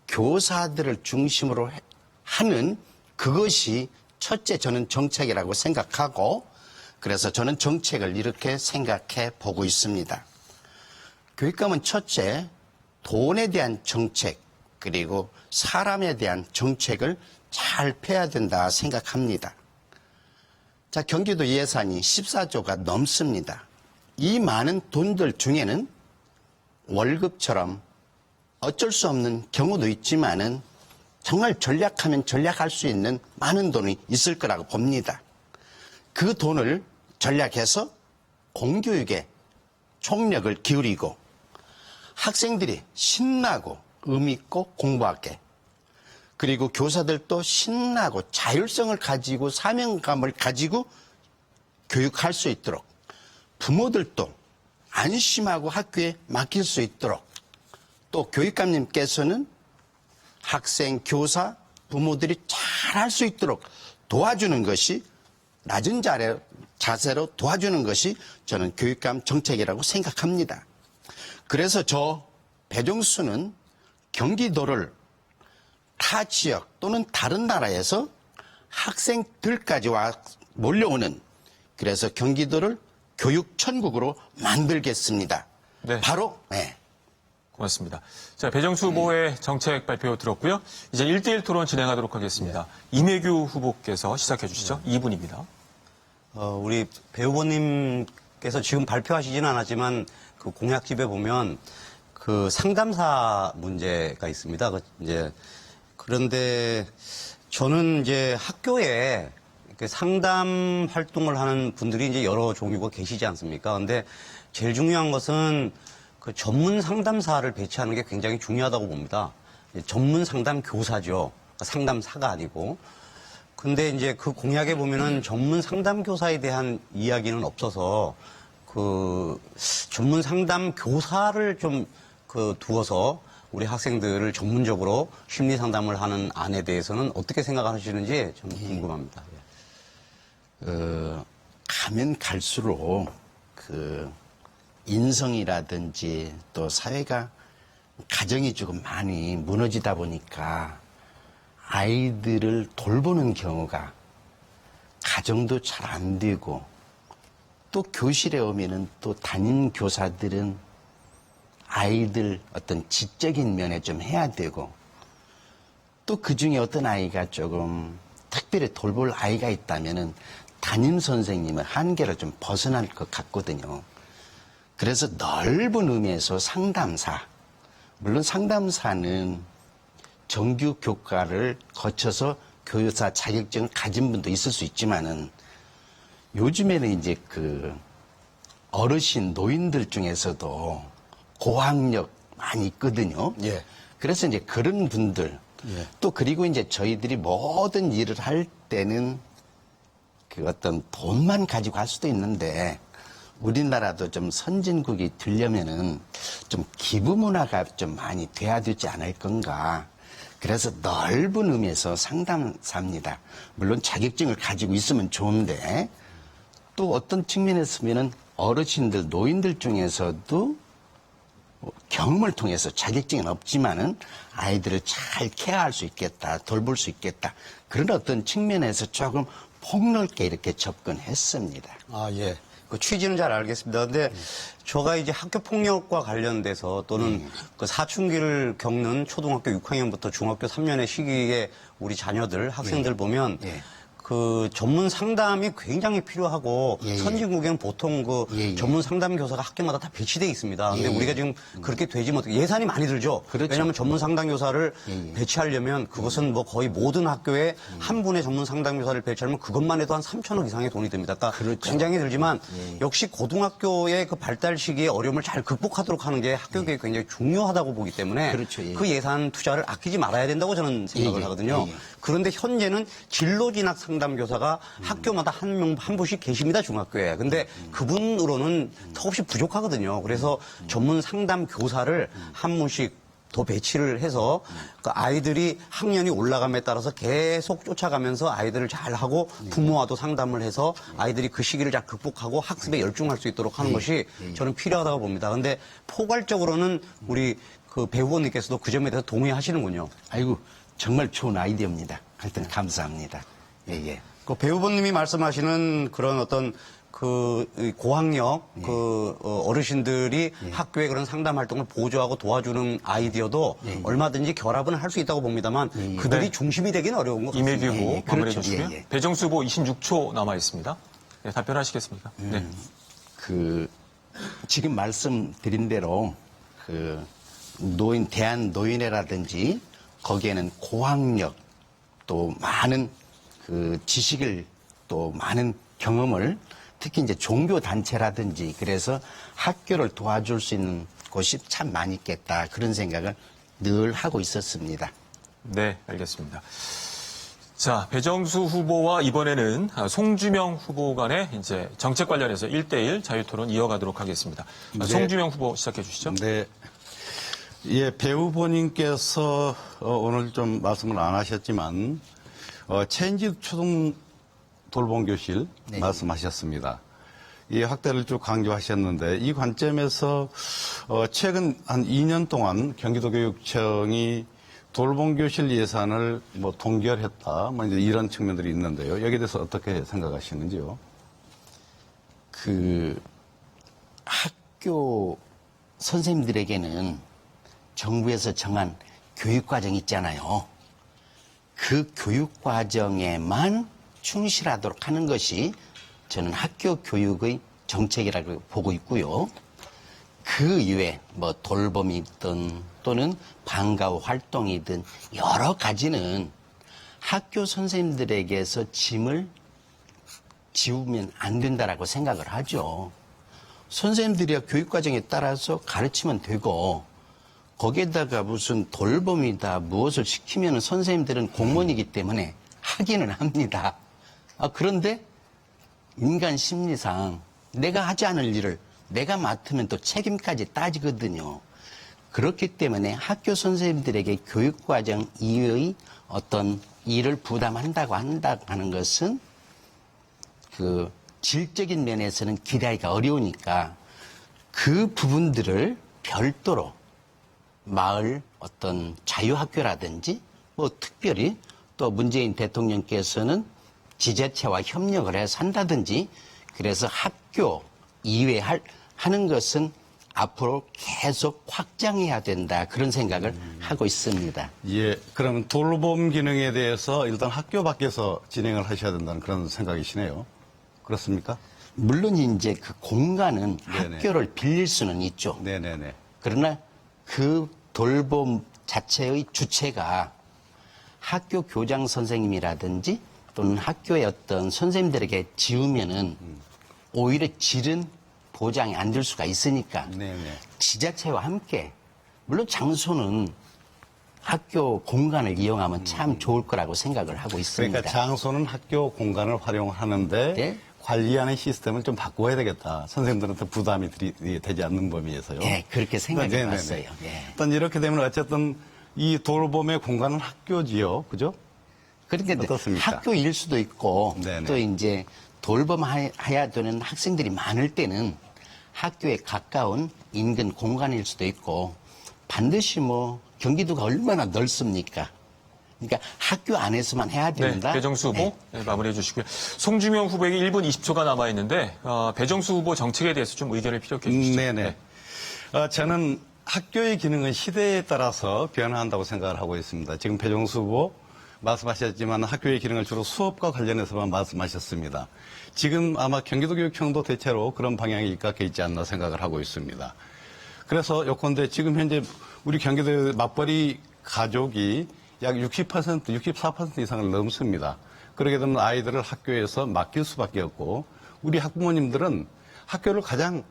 교사들을 중심으로 하는 그것이 첫째 저는 정책이라고 생각하고 그래서 저는 정책을 이렇게 생각해 보고 있습니다. 교육감은 첫째 돈에 대한 정책 그리고 사람에 대한 정책을 잘 펴야 된다 생각합니다. 자, 경기도 예산이 14조가 넘습니다. 이 많은 돈들 중에는 월급처럼 어쩔 수 없는 경우도 있지만은 정말 전략하면 전략할 수 있는 많은 돈이 있을 거라고 봅니다. 그 돈을 전략해서 공교육에 총력을 기울이고 학생들이 신나고 의미있고 공부하게, 그리고 교사들도 신나고 자율성을 가지고 사명감을 가지고 교육할 수 있도록, 부모들도 안심하고 학교에 맡길 수 있도록, 또 교육감님께서는 학생, 교사, 부모들이 잘할 수 있도록 도와주는 것이, 낮은 자세로 도와주는 것이 저는 교육감 정책이라고 생각합니다. 그래서 저 배종수는 경기도를 타 지역 또는 다른 나라에서 학생들까지 몰려오는, 그래서 경기도를 교육천국으로 만들겠습니다. 네. 바로 고맙습니다. 자, 배정수 후보의 정책 발표 들었고요. 이제 1대1 토론 진행하도록 하겠습니다. 이매규 후보께서 시작해 주시죠. 2분입니다. 우리 배 후보님께서 지금 발표하시지는 않았지만 그 공약집에 보면 그 상담사 문제가 있습니다. 그런데 저는 이제 학교에 이렇게 상담 활동을 하는 분들이 이제 여러 종류가 계시지 않습니까? 근데 제일 중요한 것은 그 전문 상담사를 배치하는 게 굉장히 중요하다고 봅니다. 전문 상담 교사죠. 상담사가 아니고. 근데 이제 그 공약에 보면은 전문 상담 교사에 대한 이야기는 없어서 그 전문 상담 교사를 좀 두어서 우리 학생들을 전문적으로 심리 상담을 하는 안에 대해서는 어떻게 생각하시는지 좀 궁금합니다. 가면 갈수록 인성이라든지 또 사회가, 가정이 조금 많이 무너지다 보니까 아이들을 돌보는 경우가 가정도 잘 안 되고, 또 교실에 오면은 또 담임 교사들은 아이들 어떤 지적인 면에 좀 해야 되고, 또 그 중에 어떤 아이가 조금 특별히 돌볼 아이가 있다면은 담임 선생님의 한계를 좀 벗어날 것 같거든요. 그래서 넓은 의미에서 상담사, 물론 상담사는 정규 교과를 거쳐서 교사 자격증을 가진 분도 있을 수 있지만은, 요즘에는 이제 어르신, 노인들 중에서도 고학력 많이 있거든요. 예. 그래서 이제 그런 분들, 예. 또 그리고 이제 저희들이 모든 일을 할 때는 어떤 돈만 가지고 할 수도 있는데, 우리나라도 좀 선진국이 되려면은 좀 기부 문화가 좀 많이 돼야 되지 않을 건가. 그래서 넓은 의미에서 상담사입니다. 물론 자격증을 가지고 있으면 좋은데, 또 어떤 측면에서 보면은 어르신들, 노인들 중에서도 경험을 통해서 자격증은 없지만은 아이들을 잘 케어할 수 있겠다, 돌볼 수 있겠다. 그런 어떤 측면에서 조금 폭넓게 이렇게 접근했습니다. 예. 그 취지는 잘 알겠습니다. 근데 제가 이제 학교 폭력과 관련돼서 또는 그 사춘기를 겪는 초등학교 6학년부터 중학교 3년의 시기에 우리 자녀들, 학생들 보면 그 전문 상담이 굉장히 필요하고 선진국에는 보통 전문 상담 교사가 학교마다 다 배치되어 있습니다. 근데 우리가 지금 그렇게 되지 못하고 예산이 많이 들죠. 그렇죠. 왜냐하면 전문 상담 교사를 배치하려면 그것은 뭐 거의 모든 학교에 한 분의 전문 상담 교사를 배치하면 그것만 해도 한 3천억 이상의 돈이 듭니다. 그러니까 굉장히 들지만 역시 고등학교의 그 발달 시기의 어려움을 잘 극복하도록 하는 게 학교 교육이 굉장히 중요하다고 보기 때문에 그렇죠. 그 예산 투자를 아끼지 말아야 된다고 저는 생각을 하거든요. 그런데 현재는 진로 진학 상담 교사가 학교마다 한 분씩 계십니다, 중학교에. 근데 그분으로는 턱없이 부족하거든요. 그래서 전문 상담 교사를 한 분씩 더 배치를 해서 그 아이들이 학년이 올라감에 따라서 계속 쫓아가면서 아이들을 잘 하고 부모와도 상담을 해서 아이들이 그 시기를 잘 극복하고 학습에 열중할 수 있도록 하는 것이 저는 필요하다고 봅니다. 근데 포괄적으로는 우리 그 배 후보님께서도 그 점에 대해서 동의하시는군요. 아이고, 정말 좋은 아이디어입니다. 하여튼 감사합니다. 예. 그 배 후보님이 말씀하시는 그런 어떤 그 고학력 어르신들이 학교에 그런 상담 활동을 보조하고 도와주는 아이디어도 얼마든지 결합은 할 수 있다고 봅니다만 그들이 중심이 되긴 어려운 것 같습니다. 이매규 후보 마무리해 그렇죠. 주시고요. 배정수 후보 26초 남아 있습니다. 네, 답변하시겠습니까? 네. 지금 말씀드린 대로 대한노인회라든지 거기에는 고학력 또 많은 그 지식을 또 많은 경험을 특히 이제 종교단체라든지 그래서 학교를 도와줄 수 있는 곳이 참 많이 있겠다 그런 생각을 늘 하고 있었습니다. 네, 알겠습니다. 자, 배정수 후보와 이번에는 송주명 후보 간의 이제 정책 관련해서 1대1 자유토론 이어가도록 하겠습니다. 네. 송주명 후보 시작해 주시죠. 네. 예, 배 후보님께서 오늘 좀 말씀을 안 하셨지만, 체인지 초등 돌봄교실 네. 말씀하셨습니다. 이 확대를 쭉 강조하셨는데, 이 관점에서 최근 한 2년 동안 경기도교육청이 돌봄교실 예산을 뭐 동결했다, 뭐 이제 이런 측면들이 있는데요. 여기에 대해서 어떻게 생각하시는지요? 그 학교 선생님들에게는 정부에서 정한 교육과정이 있잖아요. 그 교육과정에만 충실하도록 하는 것이 저는 학교 교육의 정책이라고 보고 있고요. 그 이외에 뭐 돌봄이든 또는 방과후 활동이든 여러 가지는 학교 선생님들에게서 짐을 지우면 안 된다라고 생각을 하죠. 선생님들이야 교육과정에 따라서 가르치면 되고 거기에다가 무슨 돌봄이다 무엇을 시키면 선생님들은 공무원이기 때문에 하기는 합니다. 그런데 인간 심리상 내가 하지 않을 일을 내가 맡으면 또 책임까지 따지거든요. 그렇기 때문에 학교 선생님들에게 교육과정 이외의 어떤 일을 부담한다고 하는 것은 그 질적인 면에서는 기대하기가 어려우니까 그 부분들을 별도로 마을 어떤 자유학교라든지 뭐 특별히 또 문재인 대통령께서는 지자체와 협력을 해서 한다든지 그래서 학교 이외에 하는 것은 앞으로 계속 확장해야 된다 그런 생각을 하고 있습니다. 예, 그러면 돌봄 기능에 대해서 일단 학교 밖에서 진행을 하셔야 된다는 그런 생각이시네요. 그렇습니까? 물론 이제 그 공간은 네네. 학교를 빌릴 수는 있죠. 네네네. 그러나 그 돌봄 자체의 주체가 학교 교장 선생님이라든지 또는 학교의 어떤 선생님들에게 지우면은 오히려 질은 보장이 안 될 수가 있으니까 네네. 지자체와 함께 물론 장소는 학교 공간을 이용하면 참 좋을 거라고 생각을 하고 있습니다. 그러니까 장소는 학교 공간을 활용하는데 네. 관리하는 시스템을 좀 바꿔야 되겠다. 선생님들한테 부담이 되지 않는 범위에서요. 네, 그렇게 생각해 네네네. 봤어요. 네. 일단 이렇게 되면 어쨌든 이 돌봄의 공간은 학교지요. 그죠? 그러니까 어떻습니까? 학교일 수도 있고 네네. 또 이제 돌봄해야 되는 학생들이 많을 때는 학교에 가까운 인근 공간일 수도 있고 반드시 뭐 경기도가 얼마나 넓습니까? 그러니까 학교 안에서만 해야 된다. 네, 배정수 후보 네, 마무리해 주시고요. 송주명 후보에게 1분 20초가 남아 있는데 배정수 후보 정책에 대해서 좀 의견을 피력해 주시죠. 네네. 저는 학교의 기능은 시대에 따라서 변화한다고 생각을 하고 있습니다. 지금 배정수 후보 말씀하셨지만 학교의 기능을 주로 수업과 관련해서만 말씀하셨습니다. 지금 아마 경기도교육청도 대체로 그런 방향에 입각해 있지 않나 생각을 하고 있습니다. 그래서 요컨대 지금 현재 우리 경기도 맞벌이 가족이 약 60%, 64% 이상을 넘습니다. 그렇게 되면 아이들을 학교에서 맡길 수밖에 없고 우리 학부모님들은 학교를 가장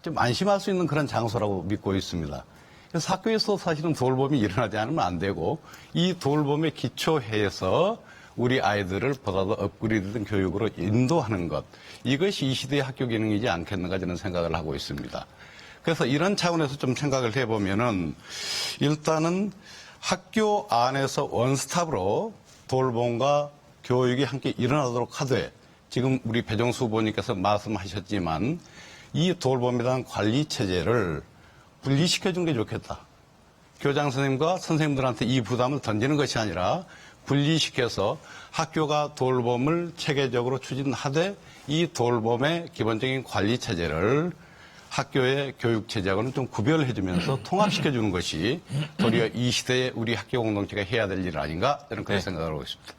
좀 안심할 수 있는 그런 장소라고 믿고 있습니다. 그래서 학교에서 사실은 돌봄이 일어나지 않으면 안 되고 이 돌봄에 기초해서 우리 아이들을 보다 더 업그레이드된 교육으로 인도하는 것 이것이 이 시대의 학교 기능이지 않겠는가 저는 생각을 하고 있습니다. 그래서 이런 차원에서 좀 생각을 해보면은 일단은 학교 안에서 원스톱으로 돌봄과 교육이 함께 일어나도록 하되 지금 우리 배정수 후보님께서 말씀하셨지만 이 돌봄에 대한 관리 체제를 분리시켜 준 게 좋겠다. 교장 선생님과 선생님들한테 이 부담을 던지는 것이 아니라 분리시켜서 학교가 돌봄을 체계적으로 추진하되 이 돌봄의 기본적인 관리 체제를 학교의 교육 체제하고는 좀 구별해 주면서 통합시켜 주는 것이 도리어 이 시대에 우리 학교 공동체가 해야 될 일 아닌가 저는 그렇게 네. 생각을 하고 있습니다.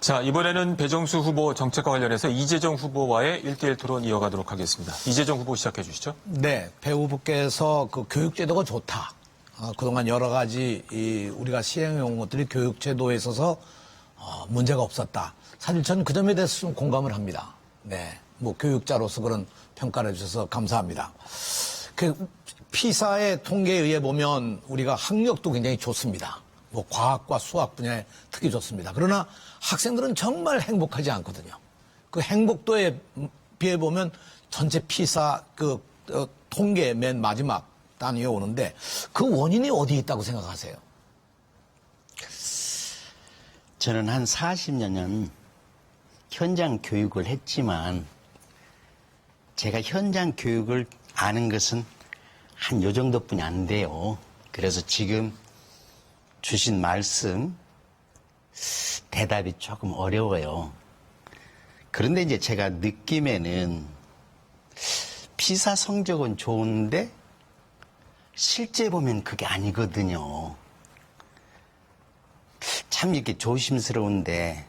자, 이번에는 배정수 후보 정책과 관련해서 이재정 후보와의 1대1 토론 이어가도록 하겠습니다. 이재정 후보 시작해 주시죠. 네, 배 후보께서 그 교육제도가 좋다. 그동안 여러 가지 우리가 시행해온 것들이 교육제도에 있어서 문제가 없었다. 사실 저는 그 점에 대해서 좀 공감을 합니다. 네, 뭐 교육자로서 그런 평가를 해주셔서 감사합니다. 그 피사의 통계에 의해 보면 우리가 학력도 굉장히 좋습니다. 뭐 과학과 수학 분야에 특히 좋습니다. 그러나 학생들은 정말 행복하지 않거든요. 그 행복도에 비해 보면 전체 피사 통계 맨 마지막 단위에 오는데 그 원인이 어디에 있다고 생각하세요? 저는 한 40년 현장 교육을 했지만 제가 현장 교육을 아는 것은 한 요 정도뿐이 안 돼요. 그래서 지금 주신 말씀 대답이 조금 어려워요. 그런데 이제 제가 느낌에는 피사 성적은 좋은데 실제 보면 그게 아니거든요. 참 이렇게 조심스러운데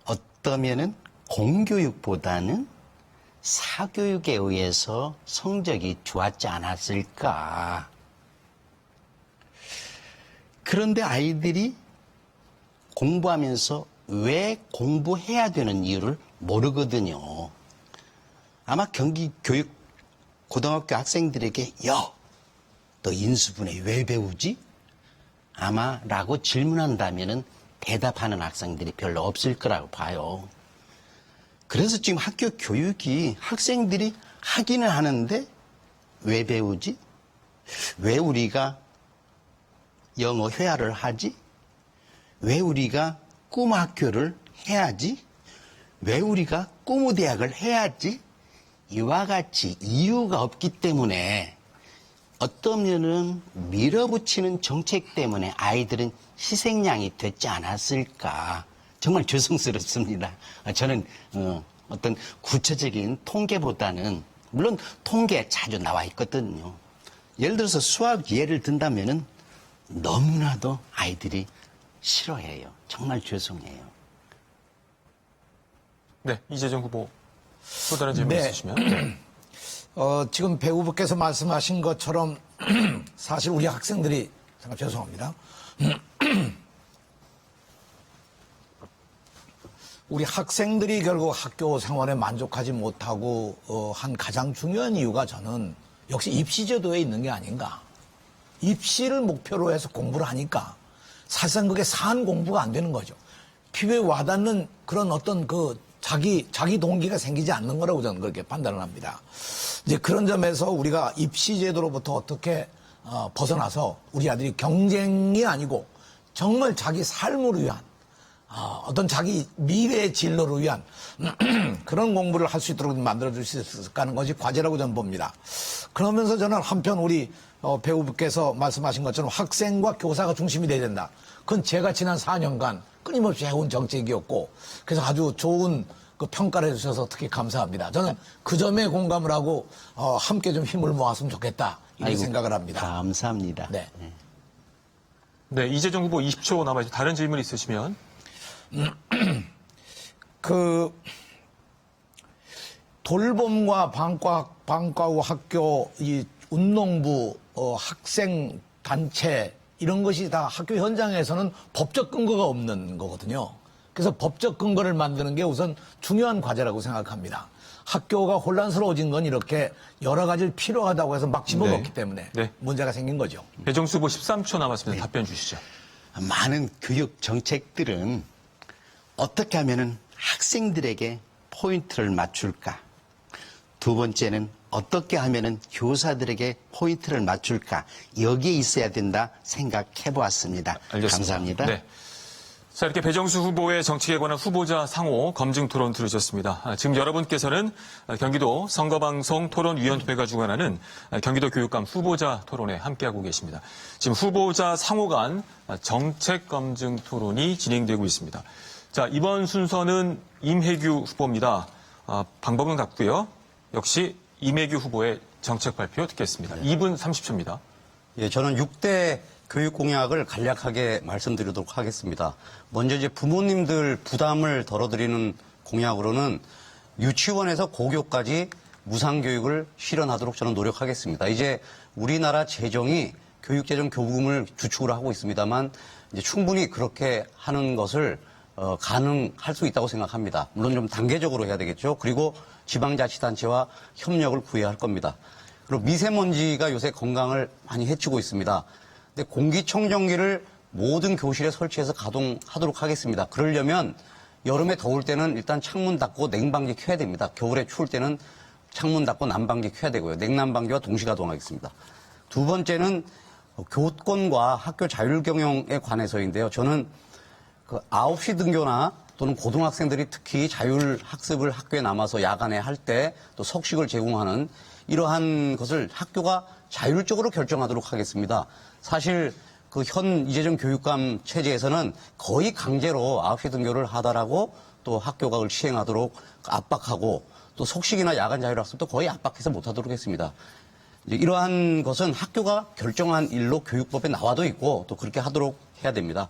어떠면은 공교육보다는 사교육에 의해서 성적이 좋았지 않았을까. 그런데 아이들이 공부하면서 왜 공부해야 되는 이유를 모르거든요. 아마 경기 교육 고등학교 학생들에게 너 인수분해 왜 배우지? 아마 라고 질문한다면은 대답하는 학생들이 별로 없을 거라고 봐요. 그래서 지금 학교 교육이 학생들이 하기는 하는데 왜 배우지? 왜 우리가 영어 회화를 하지? 왜 우리가 꿈학교를 해야지? 왜 우리가 꿈대학을 해야지? 이와 같이 이유가 없기 때문에 어떠면은 밀어붙이는 정책 때문에 아이들은 희생양이 됐지 않았을까. 정말 죄송스럽습니다. 저는 어떤 구체적인 통계보다는 물론 통계에 자주 나와 있거든요. 예를 들어서 수학 예를 든다면은 너무나도 아이들이 싫어해요. 정말 죄송해요. 네, 이재정 후보 또 다른 질문 네. 있으시면. 네. 지금 배 후보께서 말씀하신 것처럼 사실 우리 학생들이 잠깐 죄송합니다. 우리 학생들이 결국 학교 생활에 만족하지 못하고 한 가장 중요한 이유가 저는 역시 입시제도에 있는 게 아닌가. 입시를 목표로 해서 공부를 하니까 사실상 그게 산 공부가 안 되는 거죠. 피부에 와닿는 그런 어떤 자기 동기가 생기지 않는 거라고 저는 그렇게 판단을 합니다. 이제 그런 점에서 우리가 입시제도로부터 어떻게 벗어나서 우리 아들이 경쟁이 아니고 정말 자기 삶을 위한 어떤 자기 미래의 진로를 위한 그런 공부를 할 수 있도록 만들어줄 수 있을까 하는 것이 과제라고 저는 봅니다. 그러면서 저는 한편 우리 배 후보께서 말씀하신 것처럼 학생과 교사가 중심이 돼야 된다. 그건 제가 지난 4년간 끊임없이 해온 정책이었고 그래서 아주 좋은 그 평가를 해주셔서 특히 감사합니다. 저는 그 점에 공감을 하고 함께 좀 힘을 모았으면 좋겠다 이런 생각을 합니다. 감사합니다. 네. 네, 이재정 후보 20초 남아있고 다른 질문 있으시면. 돌봄과 방과 후 학교 이 운동부 학생 단체 이런 것이 다 학교 현장에서는 법적 근거가 없는 거거든요. 그래서 법적 근거를 만드는 게 우선 중요한 과제라고 생각합니다. 학교가 혼란스러워진 건 이렇게 여러 가지를 필요하다고 해서 막 집어넣기 때문에 네. 문제가 생긴 거죠. 배정수 후보 13초 남았습니다. 답변 주시죠. 많은 교육 정책들은 어떻게 하면은 학생들에게 포인트를 맞출까? 두 번째는 어떻게 하면은 교사들에게 포인트를 맞출까? 여기에 있어야 된다 생각해 보았습니다. 알겠습니다. 감사합니다. 네. 자, 이렇게 배정수 후보의 정책에 관한 후보자 상호 검증 토론 들으셨습니다. 지금 여러분께서는 경기도 선거방송 토론위원회가 주관하는 경기도 교육감 후보자 토론에 함께하고 계십니다. 지금 후보자 상호 간 정책 검증 토론이 진행되고 있습니다. 자, 이번 순서는 임혜규 후보입니다. 방법은 같고요. 역시 임혜규 후보의 정책 발표 듣겠습니다. 2분 30초입니다. 예, 저는 6대 교육 공약을 간략하게 말씀드리도록 하겠습니다. 먼저 이제 부모님들 부담을 덜어드리는 공약으로는 유치원에서 고교까지 무상교육을 실현하도록 저는 노력하겠습니다. 이제 우리나라 재정이 교육재정 교부금을 주축으로 하고 있습니다만 이제 충분히 그렇게 하는 것을 가능할 수 있다고 생각합니다. 물론 좀 단계적으로 해야 되겠죠. 그리고 지방자치단체와 협력을 구해야 할 겁니다. 그리고 미세먼지가 요새 건강을 많이 해치고 있습니다. 근데 공기청정기를 모든 교실에 설치해서 가동하도록 하겠습니다. 그러려면 여름에 더울 때는 일단 창문 닫고 냉방기 켜야 됩니다. 겨울에 추울 때는 창문 닫고 난방기 켜야 되고요. 냉난방기와 동시 가동하겠습니다. 두 번째는 교권과 학교 자율경영에 관해서인데요. 저는 9시 등교나 또는 고등학생들이 특히 자율학습을 학교에 남아서 야간에 할 때 또 석식을 제공하는 이러한 것을 학교가 자율적으로 결정하도록 하겠습니다. 사실 현 이재정 교육감 체제에서는 거의 강제로 9시 등교를 하다라고 또 학교가 그걸 시행하도록 압박하고 또 석식이나 야간 자율학습도 거의 압박해서 못하도록 했습니다. 이러한 것은 학교가 결정한 일로 교육법에 나와도 있고 또 그렇게 하도록 해야 됩니다.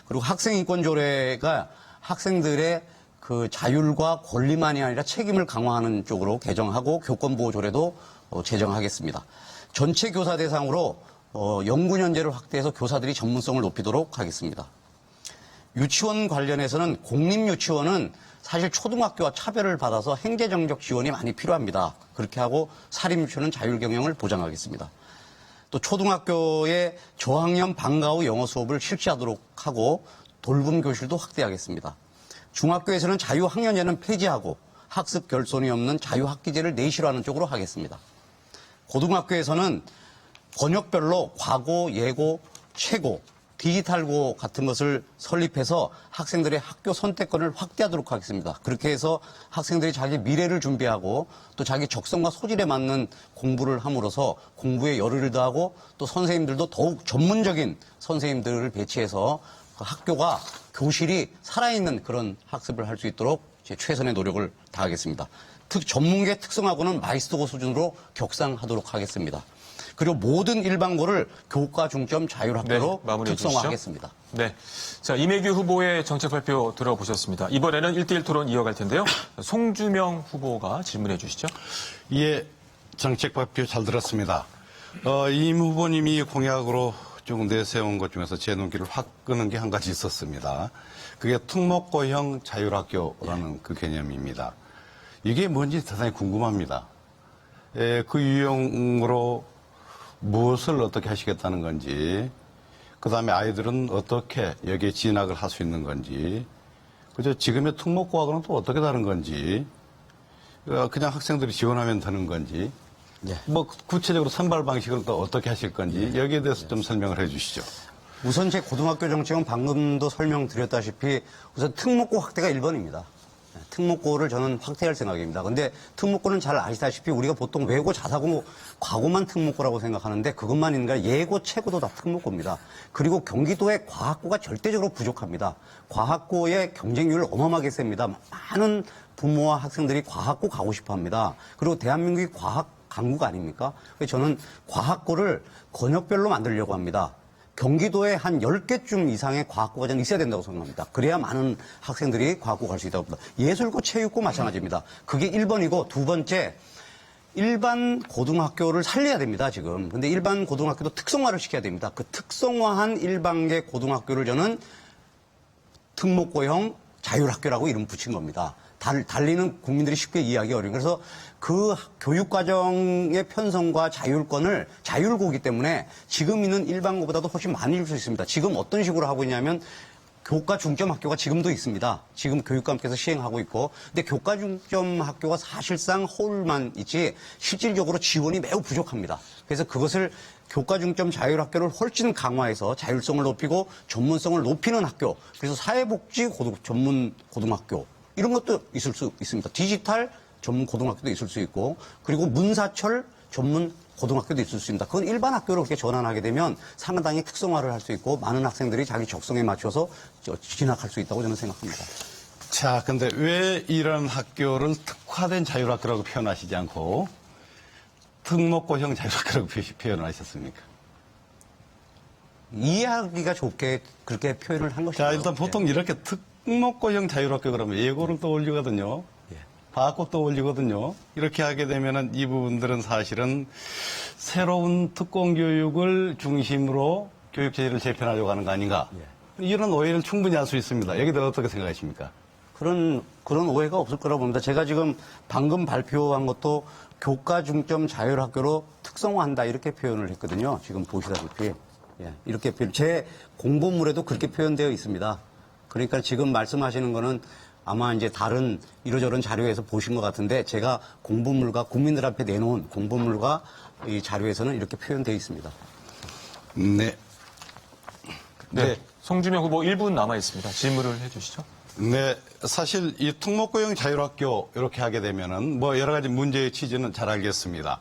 그리고 학생인권조례가 학생들의 자율과 권리만이 아니라 책임을 강화하는 쪽으로 개정하고 교권보호조례도 제정하겠습니다. 전체 교사 대상으로 연구연재를 확대해서 교사들이 전문성을 높이도록 하겠습니다. 유치원 관련해서는 공립유치원은 사실 초등학교와 차별을 받아서 행재정적 지원이 많이 필요합니다. 그렇게 하고 사립유치원은 자율경영을 보장하겠습니다. 또 초등학교에 저학년 방과 후 영어 수업을 실시하도록 하고 돌봄 교실도 확대하겠습니다. 중학교에서는 자유학년제는 폐지하고 학습 결손이 없는 자유학기제를 내실화하는 쪽으로 하겠습니다. 고등학교에서는 번역별로 과고, 예고, 최고, 디지털고 같은 것을 설립해서 학생들의 학교 선택권을 확대하도록 하겠습니다. 그렇게 해서 학생들이 자기 미래를 준비하고 또 자기 적성과 소질에 맞는 공부를 함으로써 공부에 열의를 더하고 또 선생님들도 더욱 전문적인 선생님들을 배치해서 학교가 교실이 살아있는 그런 학습을 할 수 있도록 제 최선의 노력을 다하겠습니다. 전문계 특성화고는 마이스터고 수준으로 격상하도록 하겠습니다. 그리고 모든 일반고를 교과 중점 자율학교로 특성화하겠습니다. 네. 자, 이매규 후보의 정책 발표 들어보셨습니다. 이번에는 1대1 토론 이어갈 텐데요. 송주명 후보가 질문해 주시죠. 예, 정책 발표 잘 들었습니다. 임 후보님이 공약으로 쭉 내세운 것 중에서 제 눈길을 확 끄는 게 한 가지 있었습니다. 그게 특목고형 자율학교라는 그 개념입니다. 이게 뭔지 대단히 궁금합니다. 그 유형으로 무엇을 어떻게 하시겠다는 건지, 그 다음에 아이들은 어떻게 여기에 진학을 할 수 있는 건지, 그죠? 지금의 특목고하고는 또 어떻게 다른 건지, 그냥 학생들이 지원하면 되는 건지, 뭐 구체적으로 선발 방식은 또 어떻게 하실 건지 여기에 대해서 좀 설명을 해 주시죠. 우선 제 고등학교 정책은 방금도 설명드렸다시피 우선 특목고 확대가 1번입니다. 특목고를 저는 확대할 생각입니다. 근데 특목고는 잘 아시다시피 우리가 보통 외고, 자사고, 과고만 특목고라고 생각하는데 그것만 있는 게 아니라 예고, 최고도 다 특목고입니다. 그리고 경기도의 과학고가 절대적으로 부족합니다. 과학고의 경쟁률 어마어마하게 셉니다. 많은 부모와 학생들이 과학고 가고 싶어 합니다. 그리고 대한민국이 과학 강국 아닙니까? 그래서 저는 과학고를 권역별로 만들려고 합니다. 경기도에 한 10개쯤 이상의 과학고가 저는 있어야 된다고 생각합니다. 그래야 많은 학생들이 과학고 갈 수 있다고 봅니다. 예술고, 체육고 마찬가지입니다. 그게 1번이고 두 번째, 일반 고등학교를 살려야 됩니다, 지금. 근데 일반 고등학교도 특성화를 시켜야 됩니다. 그 특성화한 일반계 고등학교를 저는 특목고형 자율학교라고 이름 붙인 겁니다. 달리는 국민들이 쉽게 이해하기 어려운. 그래서 그 교육과정의 편성과 자율권을 자율고이기 때문에 지금 있는 일반고보다도 훨씬 많이 줄 수 있습니다. 지금 어떤 식으로 하고 있냐면 교과 중점 학교가 지금도 있습니다. 지금 교육감께서 시행하고 있고. 근데 교과 중점 학교가 사실상 허울만 있지 실질적으로 지원이 매우 부족합니다. 그래서 그것을 교과 중점 자율학교를 훨씬 강화해서 자율성을 높이고 전문성을 높이는 학교. 그래서 사회복지 전문 고등학교. 이런 것도 있을 수 있습니다. 디지털 전문 고등학교도 있을 수 있고, 그리고 문사철 전문 고등학교도 있을 수 있습니다. 그건 일반 학교로 그렇게 전환하게 되면 상당히 특성화를 할 수 있고 많은 학생들이 자기 적성에 맞춰서 진학할 수 있다고 저는 생각합니다. 자, 근데 왜 이런 학교를 특화된 자율학교라고 표현하시지 않고 특목고형 자율학교라고 표현하셨습니까? 이해하기가 좋게 그렇게 표현을 한 것이죠. 자, 일단 보통 이렇게 특목고형 자율학교 그러면 예고를 떠올리거든요. 벚꽃 떠올리거든요. 이렇게 하게 되면은 이 부분들은 사실은 새로운 특공 교육을 중심으로 교육 체제를 재편하려고 하는 거 아닌가. 이런 오해를 충분히 할 수 있습니다. 여기 대해서 어떻게 생각하십니까? 그런 오해가 없을 거라고 봅니다. 제가 지금 방금 발표한 것도 교과 중점 자율학교로 특성화한다 이렇게 표현을 했거든요. 지금 보시다시피. 예, 이렇게 제 공보물에도 그렇게 표현되어 있습니다. 그러니까 지금 말씀하시는 거는 아마 이제 다른 이러저런 자료에서 보신 것 같은데 제가 공보물과 국민들 앞에 내놓은 공보물과 이 자료에서는 이렇게 표현되어 있습니다. 네. 네. 송주명 후보 1분 남아 있습니다. 질문을 해주시죠. 네, 사실 이 특목고용 자율학교 이렇게 하게 되면은 뭐 여러 가지 문제의 취지는 잘 알겠습니다.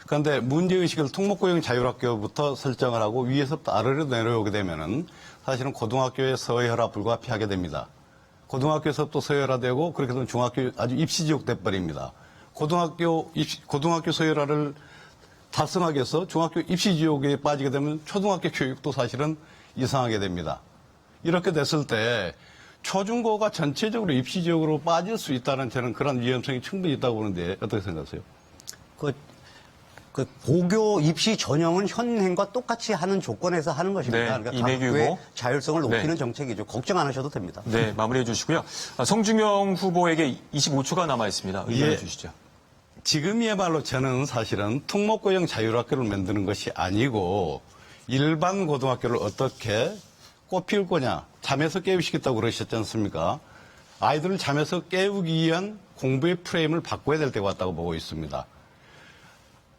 그런데 문제의식을 특목고용 자율학교부터 설정을 하고 위에서부터 아래로 내려오게 되면은 사실은 고등학교의 서열화 불가피하게 됩니다. 고등학교에서부터 서열화되고 그렇게 되면 중학교 아주 입시지옥 돼버립니다. 고등학교 서열화를 달성하기 위해서 중학교 입시지옥에 빠지게 되면 초등학교 교육도 사실은 이상하게 됩니다. 이렇게 됐을 때 초중고가 전체적으로 입시지역으로 빠질 수 있다는 저는 그런 위험성이 충분히 있다고 보는데 어떻게 생각하세요? 그 고교 입시 전형은 현행과 똑같이 하는 조건에서 하는 것입니다. 네, 그러니까 이내규 각 학교의 후보. 자율성을 높이는 네. 정책이죠. 걱정 안 하셔도 됩니다. 네, 마무리해 주시고요. 송주명 후보에게 25초가 남아 있습니다. 의견해 예. 주시죠. 지금이야말로 저는 사실은 특목고용 자율학교를 만드는 것이 아니고 일반 고등학교를 어떻게 꽃피울 거냐, 잠에서 깨우시겠다고 그러셨지 않습니까? 아이들을 잠에서 깨우기 위한 공부의 프레임을 바꿔야 될 때가 왔다고 보고 있습니다.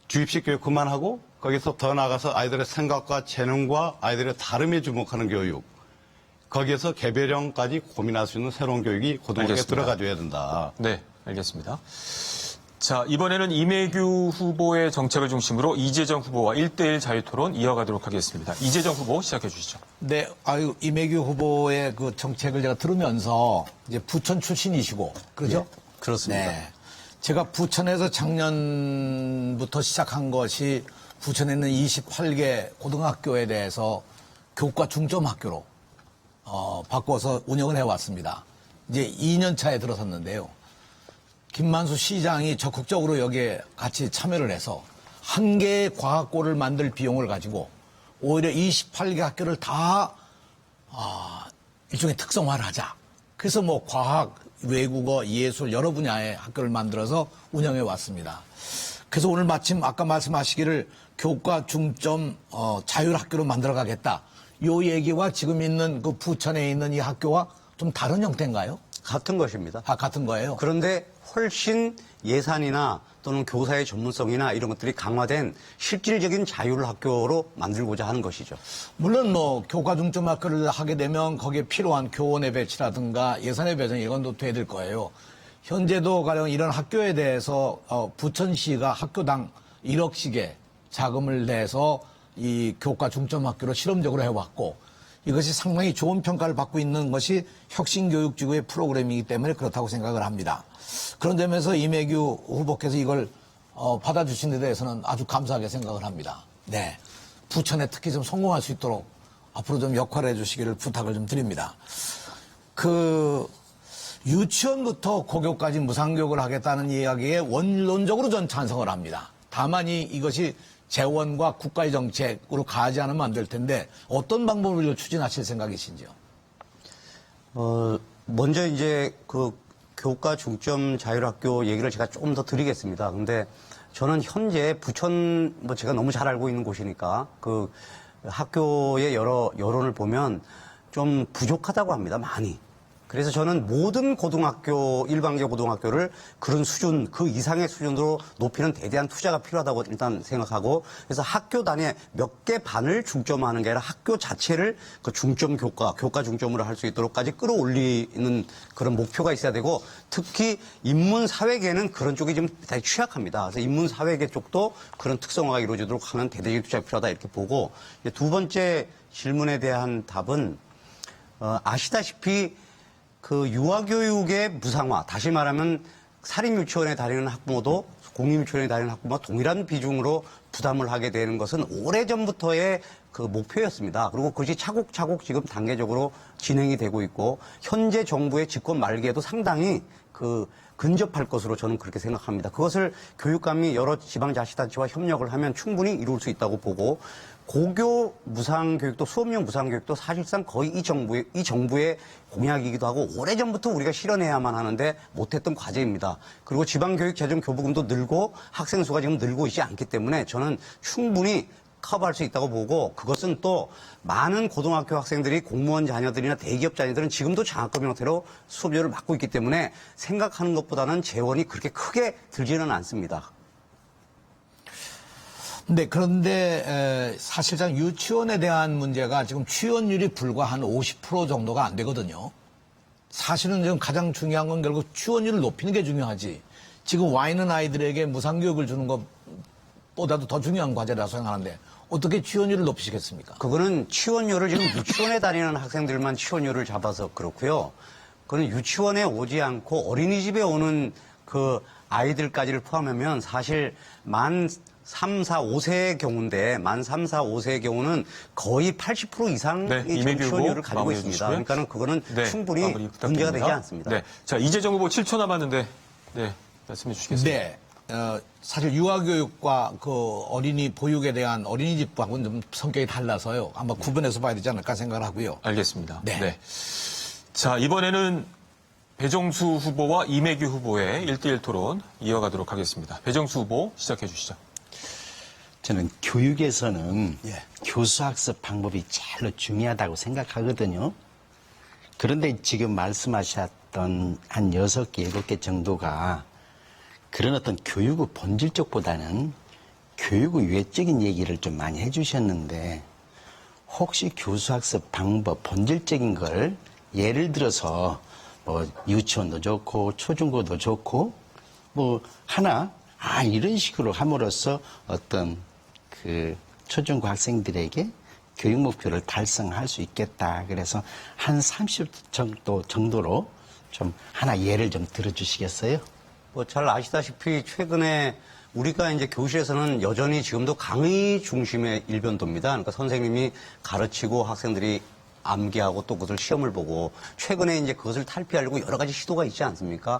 주입식 교육 그만하고 거기서 더 나가서 아이들의 생각과 재능과 아이들의 다름에 주목하는 교육, 거기에서 개별형까지 고민할 수 있는 새로운 교육이 고등학교에 알겠습니다. 들어가줘야 된다. 네, 알겠습니다. 자, 이번에는 이매규 후보의 정책을 중심으로 이재정 후보와 1대1 자유토론 이어가도록 하겠습니다. 이재정 후보 시작해 주시죠. 네, 이매규 후보의 그 정책을 제가 들으면서 이제 부천 출신이시고, 그러죠? 예, 그렇습니다. 네. 제가 부천에서 작년부터 시작한 것이 부천에 있는 28개 고등학교에 대해서 교과 중점 학교로 바꿔서 운영을 해왔습니다. 이제 2년 차에 들어섰는데요. 김만수 시장이 적극적으로 여기에 같이 참여를 해서 한 개의 과학고를 만들 비용을 가지고 오히려 28개 학교를 다 일종의 특성화를 하자. 그래서 뭐 과학, 외국어, 예술 여러 분야의 학교를 만들어서 운영해 왔습니다. 그래서 오늘 마침 아까 말씀하시기를 교과 중점 자율학교로 만들어 가겠다. 요 얘기와 지금 있는 그 부천에 있는 이 학교와 좀 다른 형태인가요? 같은 것입니다. 같은 거예요? 그런데 훨씬 예산이나 또는 교사의 전문성이나 이런 것들이 강화된 실질적인 자율학교로 만들고자 하는 것이죠. 물론 뭐 교과 중점 학교를 하게 되면 거기에 필요한 교원의 배치라든가 예산의 배정 이건 또 돼야 될 거예요. 현재도 가령 이런 학교에 대해서 부천시가 학교당 1억씩의 자금을 내서 이 교과 중점 학교로 실험적으로 해왔고 이것이 상당히 좋은 평가를 받고 있는 것이 혁신교육지구의 프로그램이기 때문에 그렇다고 생각을 합니다. 그런 점에서 이매규 후보께서 이걸 받아주신 데 대해서는 아주 감사하게 생각을 합니다. 네, 부천에 특히 좀 성공할 수 있도록 앞으로 좀 역할을 해주시기를 부탁을 좀 드립니다. 유치원부터 고교까지 무상교육을 하겠다는 이야기에 원론적으로 전 찬성을 합니다. 다만 이것이 재원과 국가의 정책으로 가지 않으면 안 될 텐데 어떤 방법으로 추진하실 생각이신지요? 먼저 이제 그 교과 중점 자율학교 얘기를 제가 조금 더 드리겠습니다. 근데 저는 현재 부천 뭐 제가 너무 잘 알고 있는 곳이니까 그 학교의 여론을 보면 좀 부족하다고 합니다. 많이. 그래서 저는 모든 고등학교, 일반계 고등학교를 그런 수준, 그 이상의 수준으로 높이는 대대한 투자가 필요하다고 일단 생각하고, 그래서 학교 단위에 몇 개 반을 중점화하는 게 아니라 학교 자체를 그 중점 교과 중점으로 할 수 있도록까지 끌어올리는 그런 목표가 있어야 되고, 특히 인문사회계는 그런 쪽이 좀 다시 취약합니다. 그래서 인문사회계 쪽도 그런 특성화가 이루어지도록 하는 대대적인 투자가 필요하다 이렇게 보고, 두 번째 질문에 대한 답은, 아시다시피 그 유아교육의 무상화, 다시 말하면 사립유치원에 다니는 학부모도 공립유치원에 다니는 학부모와 동일한 비중으로 부담을 하게 되는 것은 오래전부터의 그 목표였습니다. 그리고 그것이 차곡차곡 지금 단계적으로 진행이 되고 있고 현재 정부의 집권 말기에도 상당히 근접할 것으로 저는 그렇게 생각합니다. 그것을 교육감이 여러 지방자치단체와 협력을 하면 충분히 이룰 수 있다고 보고 고교 무상교육도 수업용 무상교육도 사실상 거의 이 정부의 공약이기도 하고 오래전부터 우리가 실현해야만 하는데 못했던 과제입니다. 그리고 지방교육 재정 교부금도 늘고 학생 수가 지금 늘고 있지 않기 때문에 저는 충분히 커버할 수 있다고 보고 그것은 또 많은 고등학교 학생들이 공무원 자녀들이나 대기업 자녀들은 지금도 장학금 형태로 수업료를 받고 있기 때문에 생각하는 것보다는 재원이 그렇게 크게 들지는 않습니다. 네, 그런데 사실상 유치원에 대한 문제가 지금 취원율이 불과 한 50% 정도가 안 되거든요. 사실은 지금 가장 중요한 건 결국 취원율을 높이는 게 중요하지. 지금 와 있는 아이들에게 무상교육을 주는 것보다도 더 중요한 과제라고 생각하는데 어떻게 취원율을 높이시겠습니까? 그거는 취원율을 지금 유치원에 다니는 학생들만 취원율을 잡아서 그렇고요. 그거는 유치원에 오지 않고 어린이집에 오는 그 아이들까지를 포함하면 사실 만 3, 4, 5세의 경우인데 만 3, 4, 5세의 경우는 거의 80% 이상의 네, 이메기 후보 취원율을 가지고 마무리해 있습니다. 주시고요. 그러니까는 그거는 네, 충분히 마무리 문제가 부탁드립니다. 되지 않습니다. 네. 자, 이재정 후보 7초 남았는데, 네, 말씀해 주시겠습니다. 네. 사실 유아교육과 그 어린이 보육에 대한 어린이집하고는 좀 성격이 달라서요. 아마 구분해서 봐야 되지 않을까 생각을 하고요. 알겠습니다. 네. 자, 이번에는 배정수 후보와 이매규 후보의 1대1 토론 이어가도록 하겠습니다. 배정수 후보 시작해 주시죠. 저는 교육에서는 예. 교수학습 방법이 제일 중요하다고 생각하거든요. 그런데 지금 말씀하셨던 한 6개, 7개 정도가 그런 어떤 교육의 본질적보다는 교육의 외적인 얘기를 좀 많이 해주셨는데 혹시 교수학습 방법, 본질적인 걸 예를 들어서 뭐 유치원도 좋고 초중고도 좋고 뭐 하나 이런 식으로 함으로써 어떤 그 초중고 학생들에게 교육 목표를 달성할 수 있겠다. 그래서 한 30 정도로 좀 하나 예를 좀 들어주시겠어요? 뭐 잘 아시다시피 최근에 우리가 이제 교실에서는 여전히 지금도 강의 중심의 일변도입니다. 그러니까 선생님이 가르치고 학생들이 암기하고 또 그것을 시험을 보고 최근에 이제 그것을 탈피하려고 여러 가지 시도가 있지 않습니까?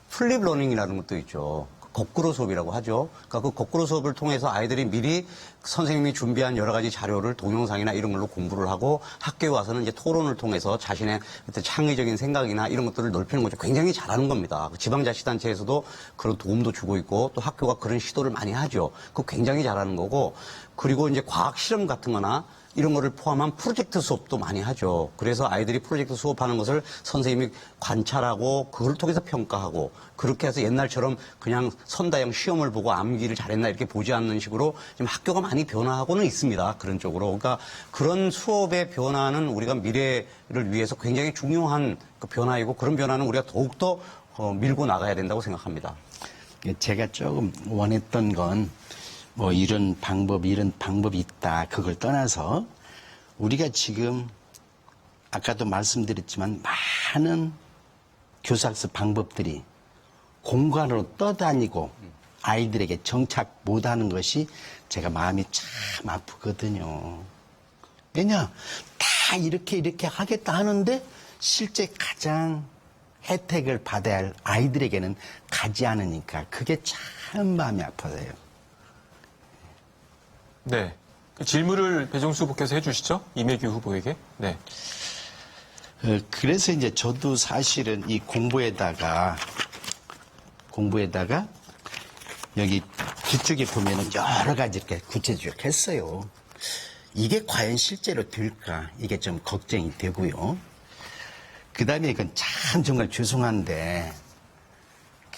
플립 러닝이라는 것도 있죠. 거꾸로 수업이라고 하죠. 그러니까 그 거꾸로 수업을 통해서 아이들이 미리 선생님이 준비한 여러 가지 자료를 동영상이나 이런 걸로 공부를 하고 학교에 와서는 이제 토론을 통해서 자신의 어떤 창의적인 생각이나 이런 것들을 넓히는 거죠. 굉장히 잘하는 겁니다. 지방자치단체에서도 그런 도움도 주고 있고 또 학교가 그런 시도를 많이 하죠. 그거 굉장히 잘하는 거고 그리고 이제 과학 실험 같은 거나 이런 거를 포함한 프로젝트 수업도 많이 하죠. 그래서 아이들이 프로젝트 수업하는 것을 선생님이 관찰하고 그걸 통해서 평가하고 그렇게 해서 옛날처럼 그냥 선다형 시험을 보고 암기를 잘했나 이렇게 보지 않는 식으로 지금 학교가 많이 변화하고는 있습니다. 그런 쪽으로. 그러니까 그런 수업의 변화는 우리가 미래를 위해서 굉장히 중요한 그 변화이고 그런 변화는 우리가 더욱더 밀고 나가야 된다고 생각합니다. 제가 조금 원했던 건 뭐 이런 방법이 있다. 그걸 떠나서 우리가 지금 아까도 말씀드렸지만 많은 교수학습 방법들이 공간으로 떠다니고 아이들에게 정착 못하는 것이 제가 마음이 참 아프거든요. 왜냐? 다 이렇게 하겠다 하는데 실제 가장 혜택을 받아야 할 아이들에게는 가지 않으니까 그게 참 마음이 아파요. 네. 그 질문을 배정수 후보께서 해주시죠. 이매규 후보에게. 네. 그래서 이제 저도 사실은 이 공부에다가 여기 뒤쪽에 보면은 여러 가지 이렇게 구체적으로 했어요. 이게 과연 실제로 될까? 이게 좀 걱정이 되고요. 그 다음에 이건 참 정말 죄송한데,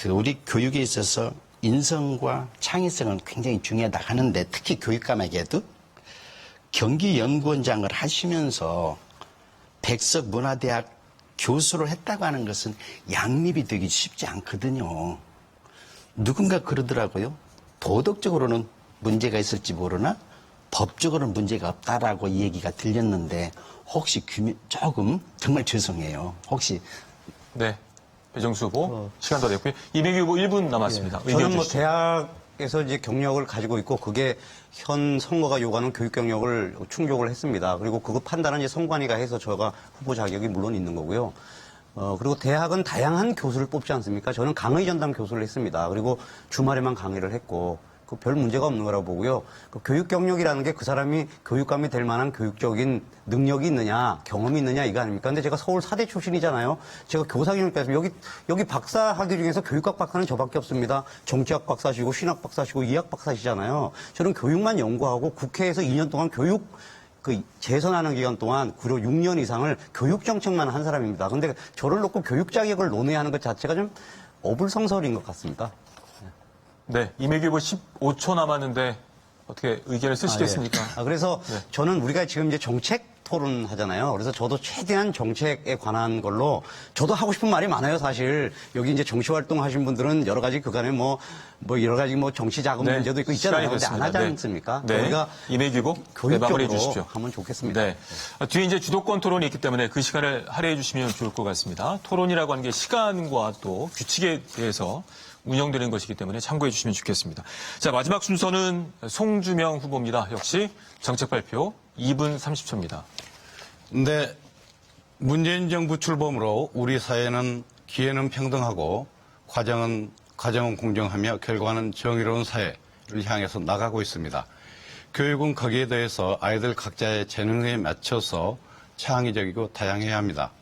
우리 교육에 있어서 인성과 창의성은 굉장히 중요하다 하는데, 특히 교육감에게도 경기연구원장을 하시면서 백석문화대학 교수를 했다고 하는 것은 양립이 되기 쉽지 않거든요. 누군가 그러더라고요. 도덕적으로는 문제가 있을지 모르나 법적으로는 문제가 없다라고 이 얘기가 들렸는데 혹시 조금 정말 죄송해요. 혹시 네. 배정수 후보 시간 더 됐고요. 이매규 후보 1분 남았습니다. 저는 뭐 대학 교육에서 이제 경력을 가지고 있고 그게 현 선거가 요구하는 교육 경력을 충족을 했습니다. 그리고 그거 판단은 이제 선관위가 해서 저가 후보 자격이 물론 있는 거고요. 그리고 대학은 다양한 교수를 뽑지 않습니까? 저는 강의 전담 교수를 했습니다. 그리고 주말에만 강의를 했고 그 별 문제가 없는 거라고 보고요. 그 교육 경력이라는 게 그 사람이 교육감이 될 만한 교육적인 능력이 있느냐, 경험이 있느냐 이거 아닙니까? 근데 제가 서울 사대 출신이잖아요. 제가 교사 경력까지 여기 박사 학위 중에서 교육학 박사는 저밖에 없습니다. 정치학 박사시고 신학 박사시고 이학 박사시잖아요. 저는 교육만 연구하고 국회에서 2년 동안 교육 재선하는 기간 동안 무려 6년 이상을 교육 정책만 한 사람입니다. 근데 저를 놓고 교육 자격을 논의하는 것 자체가 좀 어불성설인 것 같습니다. 네, 임혜규 후보 15초 남았는데 어떻게 의견을 쓰시겠습니까? 그래서 저는 우리가 지금 이제 정책 토론하잖아요. 그래서 저도 최대한 정책에 관한 걸로 저도 하고 싶은 말이 많아요, 사실. 여기 이제 정치 활동 하신 분들은 여러 가지 그간에 뭐 여러 가지 뭐 정치 자금 네, 문제도 있고 있잖아요. 근데 안 하지 네. 않습니까? 네. 우리가 임혜규 후보 네, 마무리해 교육적으로 주십시오. 하면 좋겠습니다. 네. 뒤에 이제 주도권 토론이 있기 때문에 그 시간을 할애해 주시면 좋을 것 같습니다. 토론이라고 하는 게 시간과 또 규칙에 대해서 운영되는 것이기 때문에 참고해 주시면 좋겠습니다. 자, 마지막 순서는 송주명 후보입니다. 역시 정책 발표 2분 30초입니다. 근데 문재인 정부 출범으로 우리 사회는 기회는 평등하고 과정은 공정하며 결과는 정의로운 사회를 향해서 나가고 있습니다. 교육은 거기에 대해서 아이들 각자의 재능에 맞춰서 창의적이고 다양해야 합니다.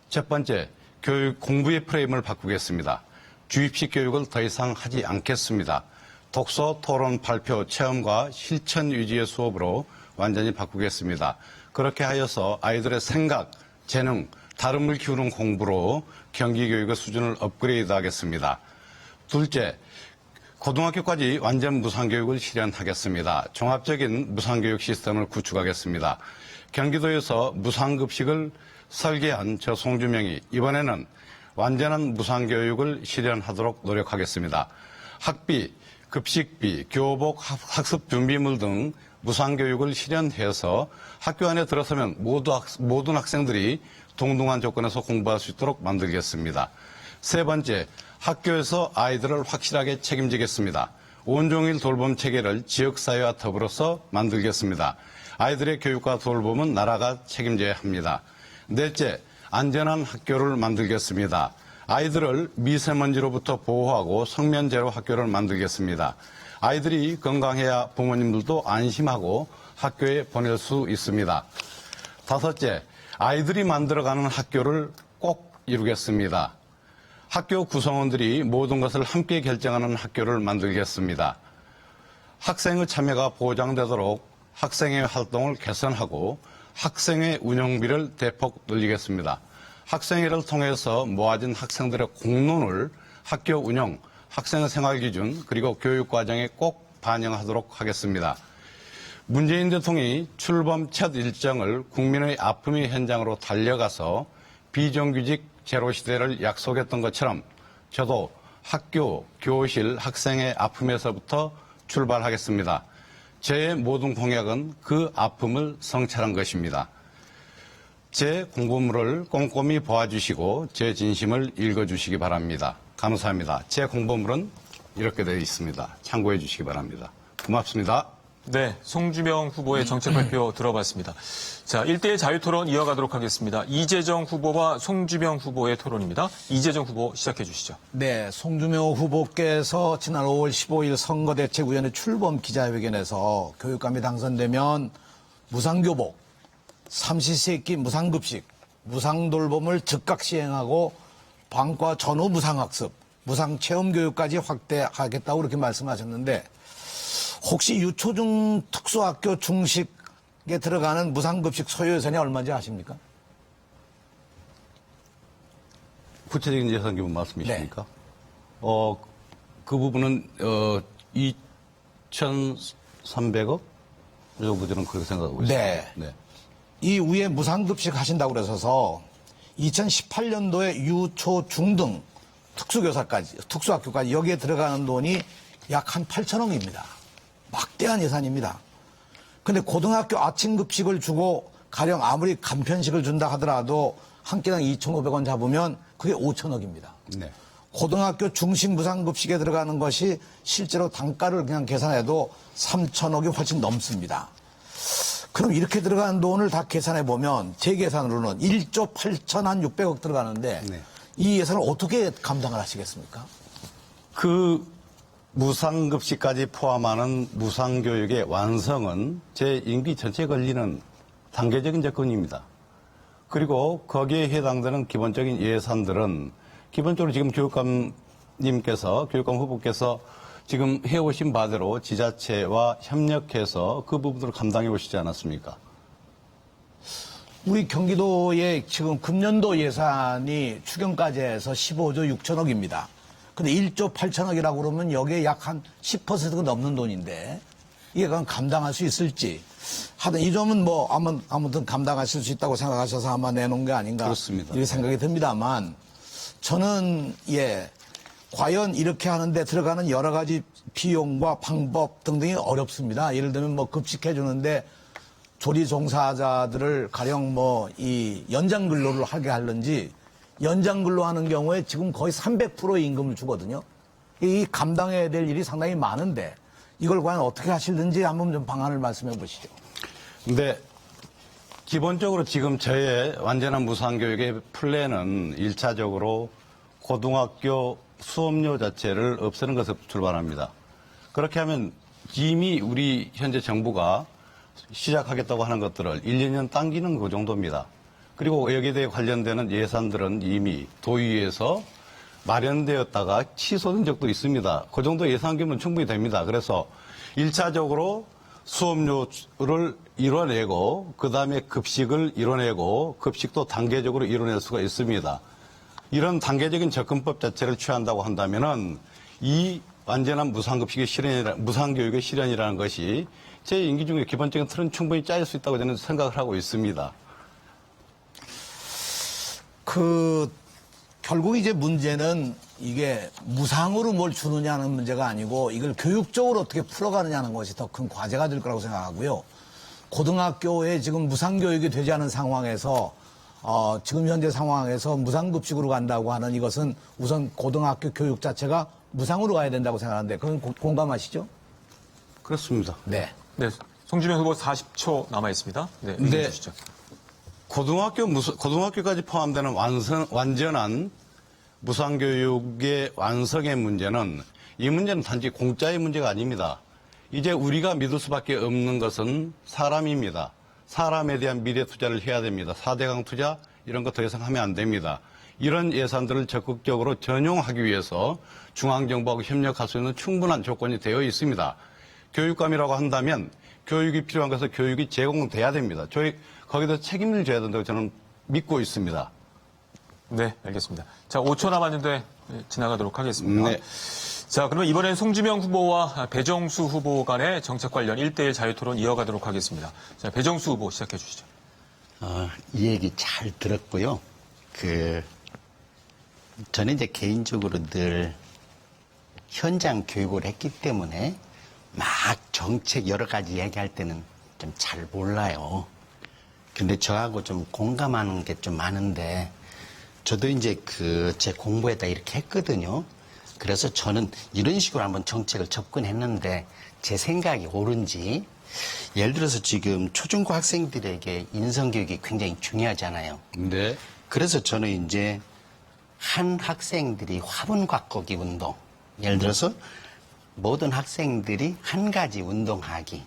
첫 번째, 교육 공부의 프레임을 바꾸겠습니다. 주입식 교육을 더 이상 하지 않겠습니다. 독서, 토론, 발표, 체험과 실천 위주의 수업으로 완전히 바꾸겠습니다. 그렇게 하여서 아이들의 생각, 재능, 다름을 키우는 공부로 경기교육의 수준을 업그레이드 하겠습니다. 둘째, 고등학교까지 완전 무상교육을 실현하겠습니다. 종합적인 무상교육 시스템을 구축하겠습니다. 경기도에서 무상급식을 설계한 저 송주명이 이번에는 완전한 무상교육을 실현하도록 노력하겠습니다. 학비, 급식비, 교복, 학습 준비물 등 무상교육을 실현해서 학교 안에 들어서면 모든 학생들이 동등한 조건에서 공부할 수 있도록 만들겠습니다. 세 번째, 학교에서 아이들을 확실하게 책임지겠습니다. 온종일 돌봄 체계를 지역사회와 더불어서 만들겠습니다. 아이들의 교육과 돌봄은 나라가 책임져야 합니다. 넷째, 안전한 학교를 만들겠습니다. 아이들을 미세먼지로부터 보호하고 성면제로 학교를 만들겠습니다. 아이들이 건강해야 부모님들도 안심하고 학교에 보낼 수 있습니다. 다섯째, 아이들이 만들어가는 학교를 꼭 이루겠습니다. 학교 구성원들이 모든 것을 함께 결정하는 학교를 만들겠습니다. 학생의 참여가 보장되도록 학생회 활동을 개선하고 학생회 운영비를 대폭 늘리겠습니다. 학생회를 통해서 모아진 학생들의 공론을 학교 운영, 학생 생활 기준 그리고 교육 과정에 꼭 반영하도록 하겠습니다. 문재인 대통령이 출범 첫 일정을 국민의 아픔의 현장으로 달려가서 비정규직 제로 시대를 약속했던 것처럼 저도 학교, 교실, 학생의 아픔에서부터 출발하겠습니다. 제 모든 공약은 그 아픔을 성찰한 것입니다. 제 공보물을 꼼꼼히 보아주시고 제 진심을 읽어주시기 바랍니다. 감사합니다. 제 공보물은 이렇게 되어 있습니다. 참고해 주시기 바랍니다. 고맙습니다. 네, 송주명 후보의 정책 발표 들어봤습니다. 자, 1대1 자유토론 이어가도록 하겠습니다. 이재정 후보와 송주명 후보의 토론입니다. 이재정 후보 시작해 주시죠. 네, 송주명 후보께서 지난 5월 15일 선거대책위원회 출범 기자회견에서 교육감이 당선되면 무상교복, 삼시세끼 무상급식, 무상돌봄을 즉각 시행하고 방과 전후 무상학습, 무상체험교육까지 확대하겠다고 그렇게 말씀하셨는데 혹시 유초중 특수학교 중식에 들어가는 무상급식 소요 예산이 얼마인지 아십니까? 구체적인 예산 규모 말씀이십니까? 네. 그 부분은 2,300억 정도 저는 그렇게 생각하고 있습니다. 네. 네. 이 위에 무상급식 하신다고 그러셔서 2018년도에 유초 중 등 특수학교까지 여기에 들어가는 돈이 약 한 8천억입니다. 막대한 예산입니다. 근데 고등학교 아침 급식을 주고 가령 아무리 간편식을 준다 하더라도 한 끼당 2,500원 잡으면 그게 5천억입니다. 네. 고등학교 중심 무상급식에 들어가는 것이 실제로 단가를 그냥 계산해도 3천억이 훨씬 넘습니다. 그럼 이렇게 들어가는 돈을 다 계산해 보면 제 계산으로는 1조 8천 한 600억 들어가는데 네. 이 예산을 어떻게 감당을 하시겠습니까? 그 무상급식까지 포함하는 무상교육의 완성은 제 임기 전체에 걸리는 단계적인 접근입니다. 그리고 거기에 해당되는 기본적인 예산들은 기본적으로 지금 교육감 후보께서 지금 해오신 바대로 지자체와 협력해서 그 부분들을 감당해 오시지 않았습니까? 우리 경기도의 지금 금년도 예산이 추경까지 해서 15조 6천억입니다. 근데 1조 8천억이라고 그러면 여기에 약 한 10%가 넘는 돈인데 이게 그냥 감당할 수 있을지. 하여튼 이 점은 뭐 아무튼 감당하실 수 있다고 생각하셔서 아마 내놓은 게 아닌가. 그렇습니다. 이렇게 생각이 듭니다만 저는 과연 이렇게 하는데 들어가는 여러 가지 비용과 방법 등등이 어렵습니다. 예를 들면 뭐 급식해 주는데 조리 종사자들을 가령 이 연장 근로를 하게 하는지 연장 근로 하는 경우에 지금 거의 300%의 임금을 주거든요. 이 감당해야 될 일이 상당히 많은데 이걸 과연 어떻게 하실는지 한번 좀 방안을 말씀해 보시죠. 근데 기본적으로 지금 저의 완전한 무상교육의 플랜은 1차적으로 고등학교 수업료 자체를 없애는 것에서 출발합니다. 그렇게 하면 이미 우리 현재 정부가 시작하겠다고 하는 것들을 1, 2년 당기는 그 정도입니다. 그리고 여기에 대해 관련되는 예산들은 이미 도의회에서 마련되었다가 취소된 적도 있습니다. 그 정도 예산 규모는 충분히 됩니다. 그래서 1차적으로 수업료를 이뤄내고 그다음에 급식을 이뤄내고 급식도 단계적으로 이뤄낼 수가 있습니다. 이런 단계적인 접근법 자체를 취한다고 한다면은 이 완전한 무상교육의 실현이라는 것이 제 임기 중에 기본적인 틀은 충분히 짜일 수 있다고 저는 생각을 하고 있습니다. 결국 이제 문제는 이게 무상으로 뭘 주느냐는 문제가 아니고 이걸 교육적으로 어떻게 풀어가느냐는 것이 더 큰 과제가 될 거라고 생각하고요. 고등학교에 지금 무상교육이 되지 않은 상황에서 지금 현재 상황에서 무상급식으로 간다고 하는 이것은 우선 고등학교 교육 자체가 무상으로 가야 된다고 생각하는데 그건 공감하시죠? 그렇습니다. 네. 네, 송주명 후보 40초 남아 있습니다. 네, 의견 주시죠. 고등학교까지 포함되는 완전한 무상교육의 완성의 문제는 이 문제는 단지 공짜의 문제가 아닙니다. 이제 우리가 믿을 수밖에 없는 것은 사람입니다. 사람에 대한 미래 투자를 해야 됩니다. 4대강 투자 이런 거 더 이상 하면 안 됩니다. 이런 예산들을 적극적으로 전용하기 위해서 중앙정부하고 협력할 수 있는 충분한 조건이 되어 있습니다. 교육감이라고 한다면 교육이 필요한 것은 교육이 제공돼야 됩니다. 거기다 책임을 져야 된다고 저는 믿고 있습니다. 네, 알겠습니다. 자, 5초 남았는데 지나가도록 하겠습니다. 네. 자, 그러면 이번엔 송주명 후보와 배정수 후보 간의 정책 관련 1대1 자유토론 이어가도록 하겠습니다. 자, 배정수 후보 시작해 주시죠. 이 얘기 잘 들었고요. 저는 이제 개인적으로 늘 현장 교육을 했기 때문에 막 정책 여러 가지 얘기할 때는 좀 잘 몰라요. 근데 저하고 좀 공감하는 게 좀 많은데 저도 이제 제 공부에다 이렇게 했거든요. 그래서 저는 이런 식으로 한번 정책을 접근했는데 제 생각이 옳은지 예를 들어서 지금 초중고 학생들에게 인성교육이 굉장히 중요하잖아요. 네. 그래서 저는 이제 한 학생들이 화분과거기 운동, 예를 들어서 모든 학생들이 한 가지 운동하기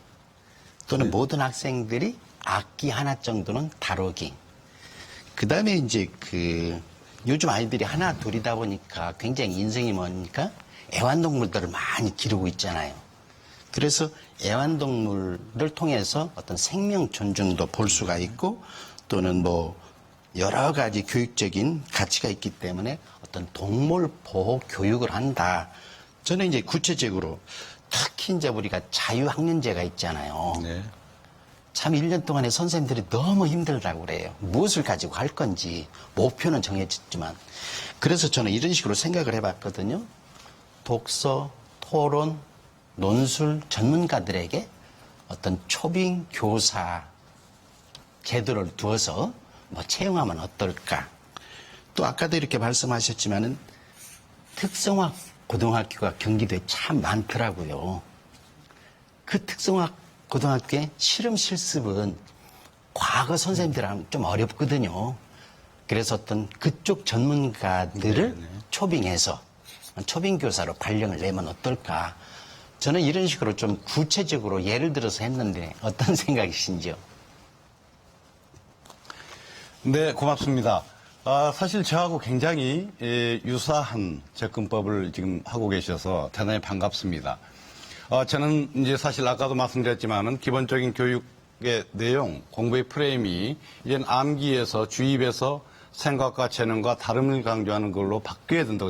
또는 모든 학생들이 악기 하나 정도는 다루기. 그 다음에 이제 요즘 아이들이 하나 둘이다 보니까 굉장히 인성이 뭐니까 애완동물들을 많이 기르고 있잖아요. 그래서 애완동물을 통해서 어떤 생명 존중도 볼 수가 있고 또는 여러 가지 교육적인 가치가 있기 때문에 어떤 동물 보호 교육을 한다. 저는 이제 구체적으로 특히 이제 우리가 자유학년제가 있잖아요. 네. 참 1년 동안에 선생님들이 너무 힘들다고 그래요. 무엇을 가지고 할 건지 목표는 정해졌지만 그래서 저는 이런 식으로 생각을 해봤거든요. 독서, 토론, 논술 전문가들에게 어떤 초빙 교사 제도를 두어서 채용하면 어떨까. 또 아까도 이렇게 말씀하셨지만은 특성화 고등학교가 경기도에 참 많더라고요. 그 특성화 고등학교의 실험 실습은 과거 선생님들하고는 좀 어렵거든요. 그래서 어떤 그쪽 전문가들을 초빙해서 초빙 교사로 발령을 내면 어떨까? 저는 이런 식으로 좀 구체적으로 예를 들어서 했는데 어떤 생각이신지요? 네, 고맙습니다. 사실 저하고 굉장히 유사한 접근법을 지금 하고 계셔서 대단히 반갑습니다. 저는 이제 사실 아까도 말씀드렸지만은 기본적인 교육의 내용, 공부의 프레임이 이제는 암기에서 주입에서 생각과 재능과 다름을 강조하는 걸로 바뀌어야 된다고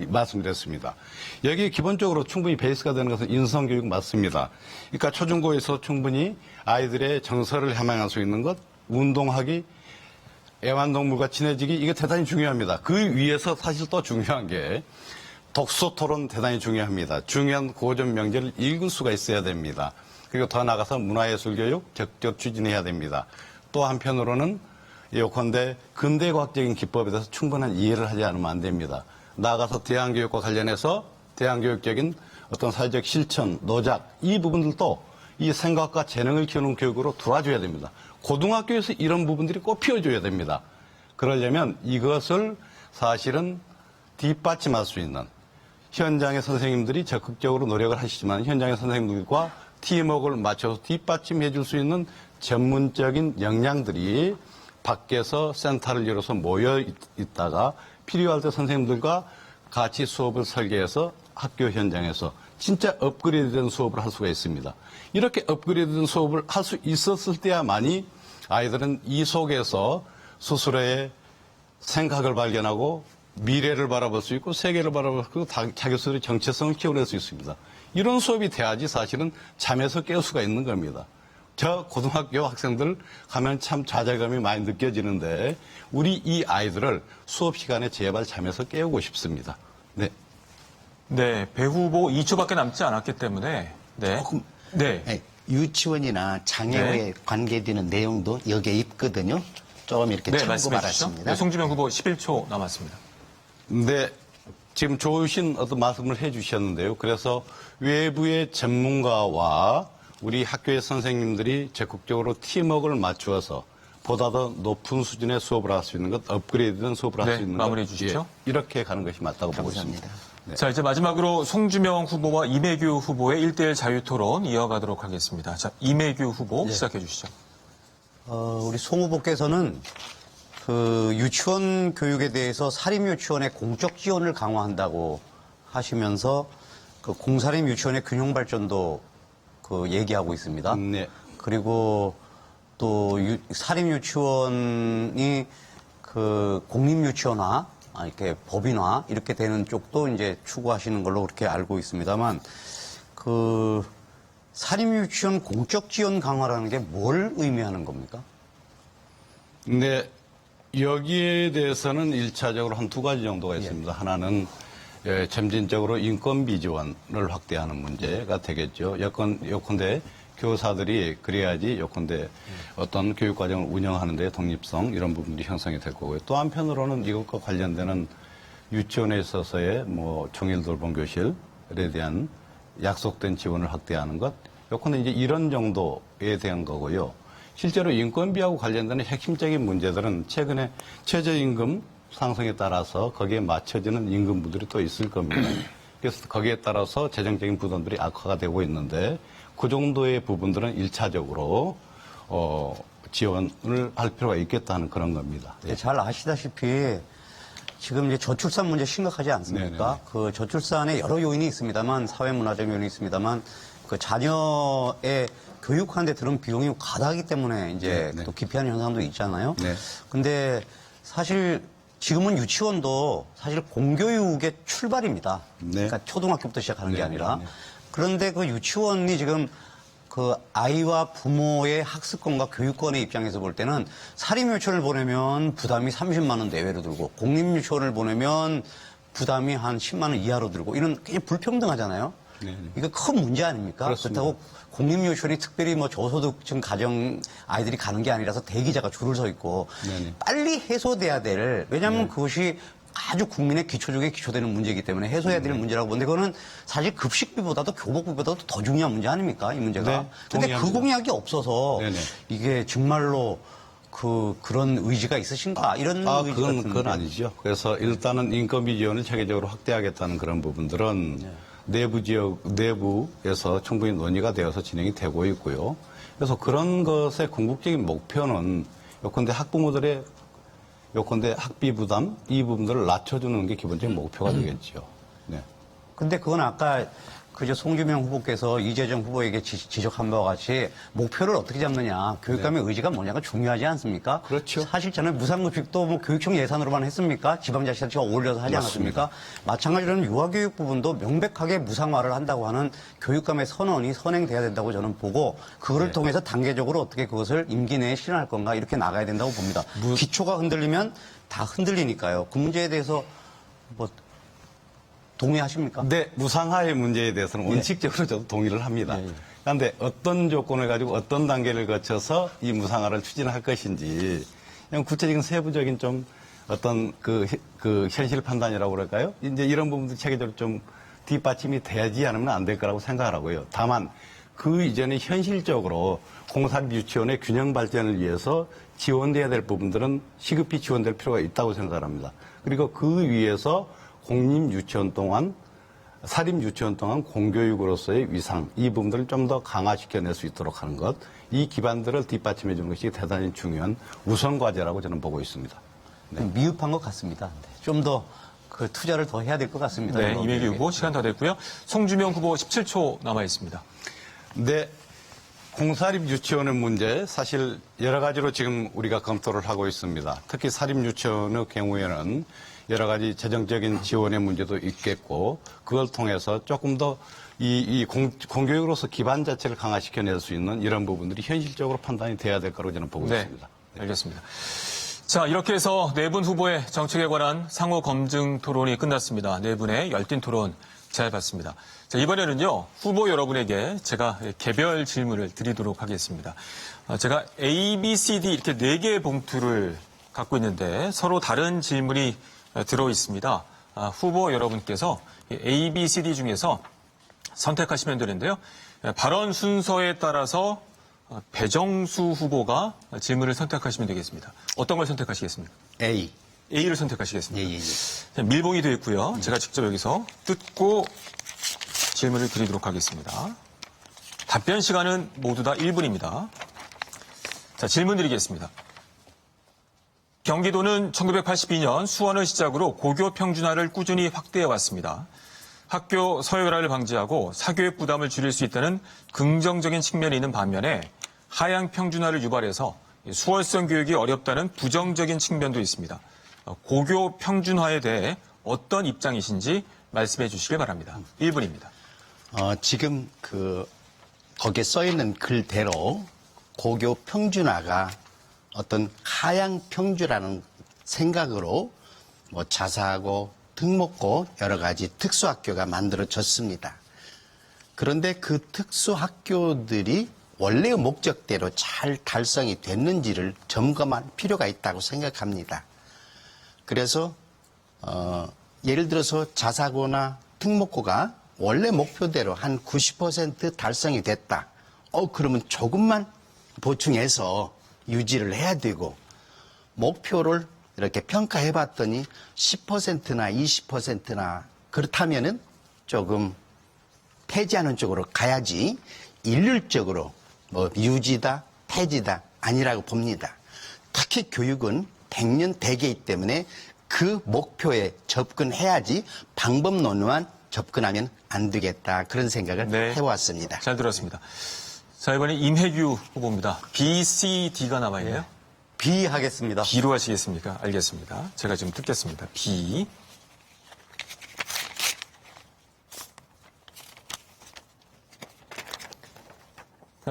말씀드렸습니다. 여기에 기본적으로 충분히 베이스가 되는 것은 인성교육 맞습니다. 그러니까 초중고에서 충분히 아이들의 정서를 함양할 수 있는 것, 운동하기, 애완동물과 친해지기, 이게 대단히 중요합니다. 그 위에서 사실 또 중요한 게 독서 토론 대단히 중요합니다. 중요한 고전 명제를 읽을 수가 있어야 됩니다. 그리고 더 나아가서 문화예술교육 적극 추진해야 됩니다. 또 한편으로는 예컨대 근대과학적인 기법에 대해서 충분한 이해를 하지 않으면 안 됩니다. 나아가서 대안교육과 관련해서 대안교육적인 어떤 사회적 실천, 노작, 이 부분들도 이 생각과 재능을 키우는 교육으로 돌아줘야 됩니다. 고등학교에서 이런 부분들이 꼭 피워줘야 됩니다. 그러려면 이것을 사실은 뒷받침할 수 있는 현장의 선생님들이 적극적으로 노력을 하시지만 현장의 선생님들과 팀워크를 맞춰서 뒷받침해 줄 수 있는 전문적인 역량들이 밖에서 센터를 열어서 모여 있다가 필요할 때 선생님들과 같이 수업을 설계해서 학교 현장에서 진짜 업그레이드된 수업을 할 수가 있습니다. 이렇게 업그레이드된 수업을 할 수 있었을 때야만이 아이들은 이 속에서 스스로의 생각을 발견하고 미래를 바라볼 수 있고 세계를 바라볼 수 있고 자기 스스로의 정체성을 키워낼 수 있습니다. 이런 수업이 돼야지 사실은 잠에서 깰 수가 있는 겁니다. 저 고등학교 학생들 가면 참 좌절감이 많이 느껴지는데 우리 이 아이들을 수업 시간에 제발 잠에서 깨우고 싶습니다. 네. 네, 배 후보 2초밖에 남지 않았기 때문에 네. 네. 네, 유치원이나 장애우에 네. 관계되는 내용도 여기에 있거든요. 조금 이렇게 네, 참고 말씀해 주시죠. 말았습니다. 네, 송주명 후보 11초 남았습니다. 네. 지금 좋으신 어떤 말씀을 해 주셨는데요. 그래서 외부의 전문가와 우리 학교의 선생님들이 적극적으로 팀워크를 맞추어서 보다 더 높은 수준의 수업을 할 수 있는 것, 업그레이드된 수업을 할 네, 수 있는 마무리해 것, 주시죠. 이렇게 가는 것이 맞다고 보고 감사합니다. 있습니다. 네. 자, 이제 마지막으로 송주명 후보와 이매규 후보의 1대1 자유토론 이어가도록 하겠습니다. 자, 이매규 후보 시작해 주시죠. 우리 송 후보께서는 그 유치원 교육에 대해서 사립유치원의 공적 지원을 강화한다고 하시면서 그 공사립 유치원의 균형 발전도 그 얘기하고 있습니다. 네. 그리고 또 사립유치원이 그 공립유치원화, 이렇게 법인화 이렇게 되는 쪽도 이제 추구하시는 걸로 그렇게 알고 있습니다만 그 사립유치원 공적 지원 강화라는 게 뭘 의미하는 겁니까? 네. 여기에 대해서는 1차적으로 한 두 가지 정도가 있습니다. 하나는 점진적으로 인건비 지원을 확대하는 문제가 되겠죠. 요컨대 교사들이 그래야지 요컨대 어떤 교육과정을 운영하는 데 독립성 이런 부분들이 형성이 될 거고요. 또 한편으로는 이것과 관련되는 유치원에 있어서의 뭐 종일 돌봄 교실에 대한 약속된 지원을 확대하는 것. 요컨대 이제 이런 정도에 대한 거고요. 실제로 인건비하고 관련되는 핵심적인 문제들은 최근에 최저임금 상승에 따라서 거기에 맞춰지는 임금부들이 또 있을 겁니다. 그래서 거기에 따라서 재정적인 부담들이 악화가 되고 있는데 그 정도의 부분들은 1차적으로 지원을 할 필요가 있겠다는 그런 겁니다. 네, 잘 아시다시피 지금 이제 저출산 문제 심각하지 않습니까? 네네네. 그 저출산에 여러 요인이 있습니다만 사회문화적 요인이 있습니다만 그 자녀의 교육하는데 드는 비용이 과다하기 때문에 이제 네. 또 기피하는 현상도 있잖아요. 네. 근데 사실 지금은 유치원도 사실 공교육의 출발입니다. 네. 그러니까 초등학교부터 시작하는 게 네, 아니라. 네, 네. 그런데 그 유치원이 지금 그 아이와 부모의 학습권과 교육권의 입장에서 볼 때는 사립유치원을 보내면 부담이 30만 원 내외로 들고 공립유치원을 보내면 부담이 한 10만 원 이하로 들고 이런 굉장히 불평등하잖아요. 네, 네. 이거 큰 문제 아닙니까? 그렇습니다. 그렇다고 공립유치원이 특별히 뭐 저소득층 가정 아이들이 가는 게 아니라서 대기자가 줄을 서 있고 네네. 빨리 해소돼야 될 왜냐하면 그것이 아주 국민의 기초 중에 기초되는 문제이기 때문에 해소해야 될 문제라고 보는데 그거는 사실 급식비보다도 교복비보다도 더 중요한 문제 아닙니까? 이 문제가. 네, 근데 그 동의합니다. 공약이 없어서 네네. 이게 정말로 그런 의지가 있으신가? 이런 의지가 그건 드는데. 아니죠. 그래서 일단은 인건비 지원을 체계적으로 확대하겠다는 그런 부분들은 내부에서 충분히 논의가 되어서 진행이 되고 있고요. 그래서 그런 것의 궁극적인 목표는 요컨대 학부모들의 요컨대 학비 부담 이 부분들을 낮춰주는 게 기본적인 목표가 되겠죠. 네. 근데 그건 아까 그저 송주명 후보께서 이재정 후보에게 지적한 바와 같이 목표를 어떻게 잡느냐, 교육감의 의지가 뭐냐가 중요하지 않습니까? 그렇죠. 사실 저는 무상급식도 뭐 교육청 예산으로만 했습니까? 지방자치단체가 어울려서 하지 맞습니다. 않았습니까? 마찬가지로 유아교육 부분도 명백하게 무상화를 한다고 하는 교육감의 선언이 선행돼야 된다고 저는 보고 그거를 통해서 단계적으로 어떻게 그것을 임기 내에 실현할 건가 이렇게 나가야 된다고 봅니다. 기초가 흔들리면 다 흔들리니까요. 그 문제에 대해서 뭐 동의하십니까? 네, 무상화의 문제에 대해서는 원칙적으로 저도 동의를 합니다. 그런데 어떤 조건을 가지고 어떤 단계를 거쳐서 이 무상화를 추진할 것인지 그냥 구체적인 세부적인 좀 어떤 그 현실 판단이라고 그럴까요? 이제 이런 부분도 체계적으로 좀 뒷받침이 되지 않으면 안 될 거라고 생각을 하고요. 다만 그 이전에 현실적으로 공사립 유치원의 균형 발전을 위해서 지원돼야 될 부분들은 시급히 지원될 필요가 있다고 생각합니다. 그리고 그 위에서 공립 유치원 동안 사립 유치원 동안 공교육으로서의 위상 이 부분들을 좀 더 강화시켜낼 수 있도록 하는 것 이 기반들을 뒷받침해 주는 것이 대단히 중요한 우선 과제라고 저는 보고 있습니다. 미흡한 것 같습니다. 좀 더 그 투자를 더 해야 될 것 같습니다. 네, 이런 이명기 부분에. 후보 시간 다 됐고요. 송주명 후보 17초 남아 있습니다. 네. 공사립 유치원의 문제 사실 여러 가지로 지금 우리가 검토를 하고 있습니다. 특히 사립 유치원의 경우에는 여러 가지 재정적인 지원의 문제도 있겠고 그걸 통해서 조금 더 공교육으로서 기반 자체를 강화시켜낼 수 있는 이런 부분들이 현실적으로 판단이 돼야 될 거라고 저는 보고 네, 있습니다. 알겠습니다. 자, 이렇게 해서 네 분 후보의 정책에 관한 상호 검증 토론이 끝났습니다. 네 분의 열띤 토론 잘 봤습니다. 자, 이번에는요, 후보 여러분에게 제가 개별 질문을 드리도록 하겠습니다. 제가 A, B, C, D 이렇게 4개의 봉투를 갖고 있는데 서로 다른 질문이 들어 있습니다. 후보 여러분께서 A, B, C, D 중에서 선택하시면 되는데요. 발언 순서에 따라서 배정수 후보가 질문을 선택하시면 되겠습니다. 어떤 걸 선택하시겠습니까? A. A를 선택하시겠습니다. 예. 자, 밀봉이 되어 있고요. 제가 직접 여기서 뜯고 질문을 드리도록 하겠습니다. 답변 시간은 모두 다 1분입니다. 자, 질문 드리겠습니다. 경기도는 1982년 수원을 시작으로 고교 평준화를 꾸준히 확대해 왔습니다. 학교 서열화를 방지하고 사교육 부담을 줄일 수 있다는 긍정적인 측면이 있는 반면에 하향 평준화를 유발해서 수월성 교육이 어렵다는 부정적인 측면도 있습니다. 고교 평준화에 대해 어떤 입장이신지 말씀해 주시길 바랍니다. 1분입니다. 지금 거기에 써 있는 글대로 고교 평준화가 어떤 하향 평준화라는 생각으로 뭐 자사고 특목고 여러 가지 특수학교가 만들어졌습니다. 그런데 그 특수학교들이 원래의 목적대로 잘 달성이 됐는지를 점검할 필요가 있다고 생각합니다. 그래서 예를 들어서 자사고나 특목고가 원래 목표대로 한 90% 달성이 됐다. 그러면 조금만 보충해서 유지를 해야 되고 목표를 이렇게 평가해 봤더니 10%나 20%나 그렇다면은 조금 폐지하는 쪽으로 가야지 일률적으로 뭐 유지다, 폐지다 아니라고 봅니다. 특히 교육은 100년 대계이기 때문에 그 목표에 접근해야지 방법론만 접근하면 안 되겠다. 그런 생각을 네. 해왔습니다. 잘 들었습니다. 자, 이번에 임혜규 후보입니다. B, C, D가 남아있네요. B 하겠습니다. B로 하시겠습니까? 알겠습니다. 제가 지금 뜯겠습니다. B.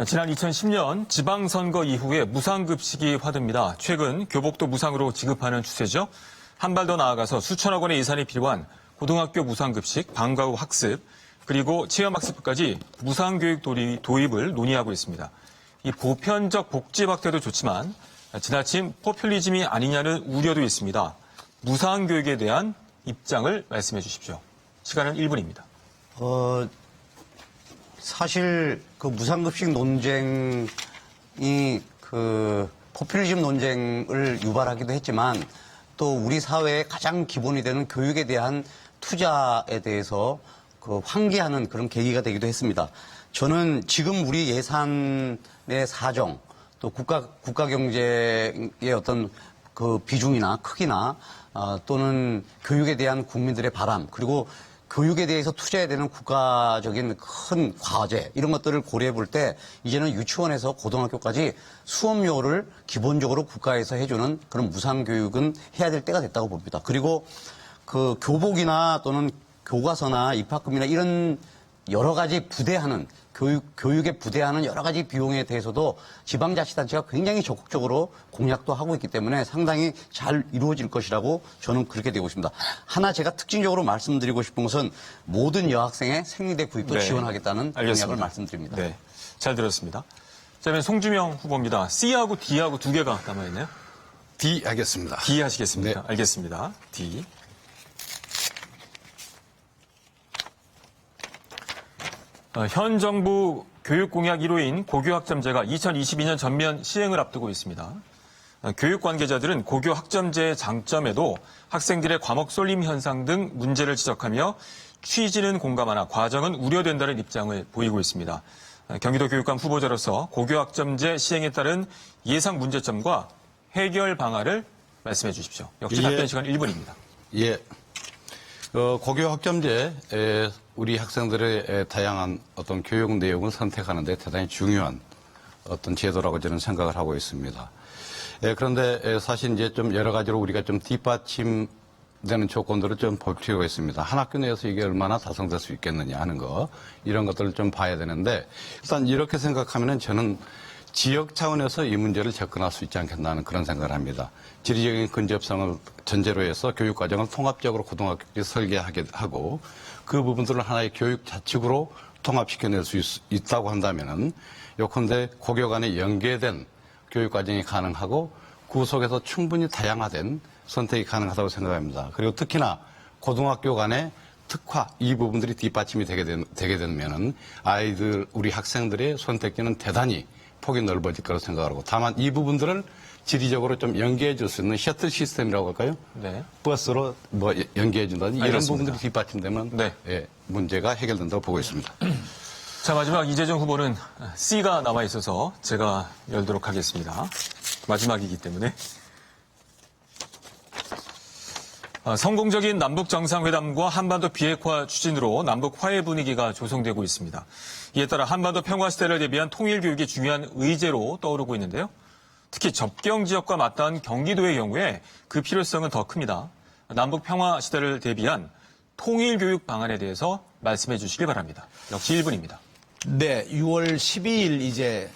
지난 2010년 지방선거 이후에 무상급식이 화두입니다. 최근 교복도 무상으로 지급하는 추세죠. 한 발 더 나아가서 수천억 원의 예산이 필요한 고등학교 무상급식, 방과 후 학습, 그리고 체험학습까지 무상교육 도입을 논의하고 있습니다. 이 보편적 복지 확대도 좋지만 지나친 포퓰리즘이 아니냐는 우려도 있습니다. 무상교육에 대한 입장을 말씀해 주십시오. 시간은 1분입니다. 사실 그 무상급식 논쟁이 그 포퓰리즘 논쟁을 유발하기도 했지만 또 우리 사회의 가장 기본이 되는 교육에 대한 투자에 대해서 그 환기하는 그런 계기가 되기도 했습니다. 저는 지금 우리 예산의 사정 또 국가 경제의 어떤 그 비중이나 크기나 또는 교육에 대한 국민들의 바람 그리고 교육에 대해서 투자해야 되는 국가적인 큰 과제 이런 것들을 고려해 볼 때 이제는 유치원에서 고등학교까지 수업료를 기본적으로 국가에서 해주는 그런 무상교육은 해야 될 때가 됐다고 봅니다. 그리고 그 교복이나 또는 교과서나 입학금이나 이런 여러 가지 부대하는 교육에 부대하는 여러 가지 비용에 대해서도 지방자치단체가 굉장히 적극적으로 공약도 하고 있기 때문에 상당히 잘 이루어질 것이라고 저는 그렇게 되고 있습니다. 하나 제가 특징적으로 말씀드리고 싶은 것은 모든 여학생의 생리대 구입도 네. 지원하겠다는 알겠습니다. 공약을 말씀드립니다. 네, 잘 들었습니다. 자, 그러면 송주명 후보입니다. C하고 D하고 두 개가 남아있네요. D 하겠습니다. D 하시겠습니까? 네. 알겠습니다. D. 현 정부 교육공약 1호인 고교학점제가 2022년 전면 시행을 앞두고 있습니다. 교육 관계자들은 고교학점제의 장점에도 학생들의 과목 쏠림 현상 등 문제를 지적하며 취지는 공감하나 과정은 우려된다는 입장을 보이고 있습니다. 경기도 교육감 후보자로서 고교학점제 시행에 따른 예상 문제점과 해결 방안을 말씀해 주십시오. 역시 답변 시간 1분입니다. 예. 고교 학점제, 우리 학생들의 다양한 어떤 교육 내용을 선택하는데 대단히 중요한 어떤 제도라고 저는 생각을 하고 있습니다. 그런데 사실 이제 좀 여러 가지로 우리가 좀 뒷받침되는 조건들을 좀 볼 필요가 있습니다. 한 학교 내에서 이게 얼마나 달성될 수 있겠느냐 하는 거, 이런 것들을 좀 봐야 되는데, 일단 이렇게 생각하면은 저는 지역 차원에서 이 문제를 접근할 수 있지 않겠나는 그런 생각을 합니다. 지리적인 근접성을 전제로 해서 교육과정을 통합적으로 고등학교에 설계하게 하고 그 부분들을 하나의 교육 자칙으로 통합시켜낼 수 있다고 한다면은 요컨대 고교 간에 연계된 교육과정이 가능하고 그 속에서 충분히 다양화된 선택이 가능하다고 생각합니다. 그리고 특히나 고등학교 간의 특화 이 부분들이 뒷받침이 되게 되면은 아이들 우리 학생들의 선택지는 대단히 폭이 넓어질 거라고 생각하고 다만 이 부분들을 지리적으로 좀 연계해 줄 수 있는 셔틀 시스템이라고 할까요? 네. 버스로 뭐 연계해 준다든지 이런 알겠습니다. 부분들이 뒷받침되면 네. 예, 문제가 해결된다고 보고 있습니다. 자, 마지막 이재정 후보는 C가 남아 있어서 제가 열도록 하겠습니다. 마지막이기 때문에. 성공적인 남북 정상회담과 한반도 비핵화 추진으로 남북 화해 분위기가 조성되고 있습니다. 이에 따라 한반도 평화 시대를 대비한 통일 교육이 중요한 의제로 떠오르고 있는데요. 특히 접경 지역과 맞닿은 경기도의 경우에 그 필요성은 더 큽니다. 남북 평화 시대를 대비한 통일 교육 방안에 대해서 말씀해 주시길 바랍니다. 역시 1분입니다. 네, 6월 12일 이제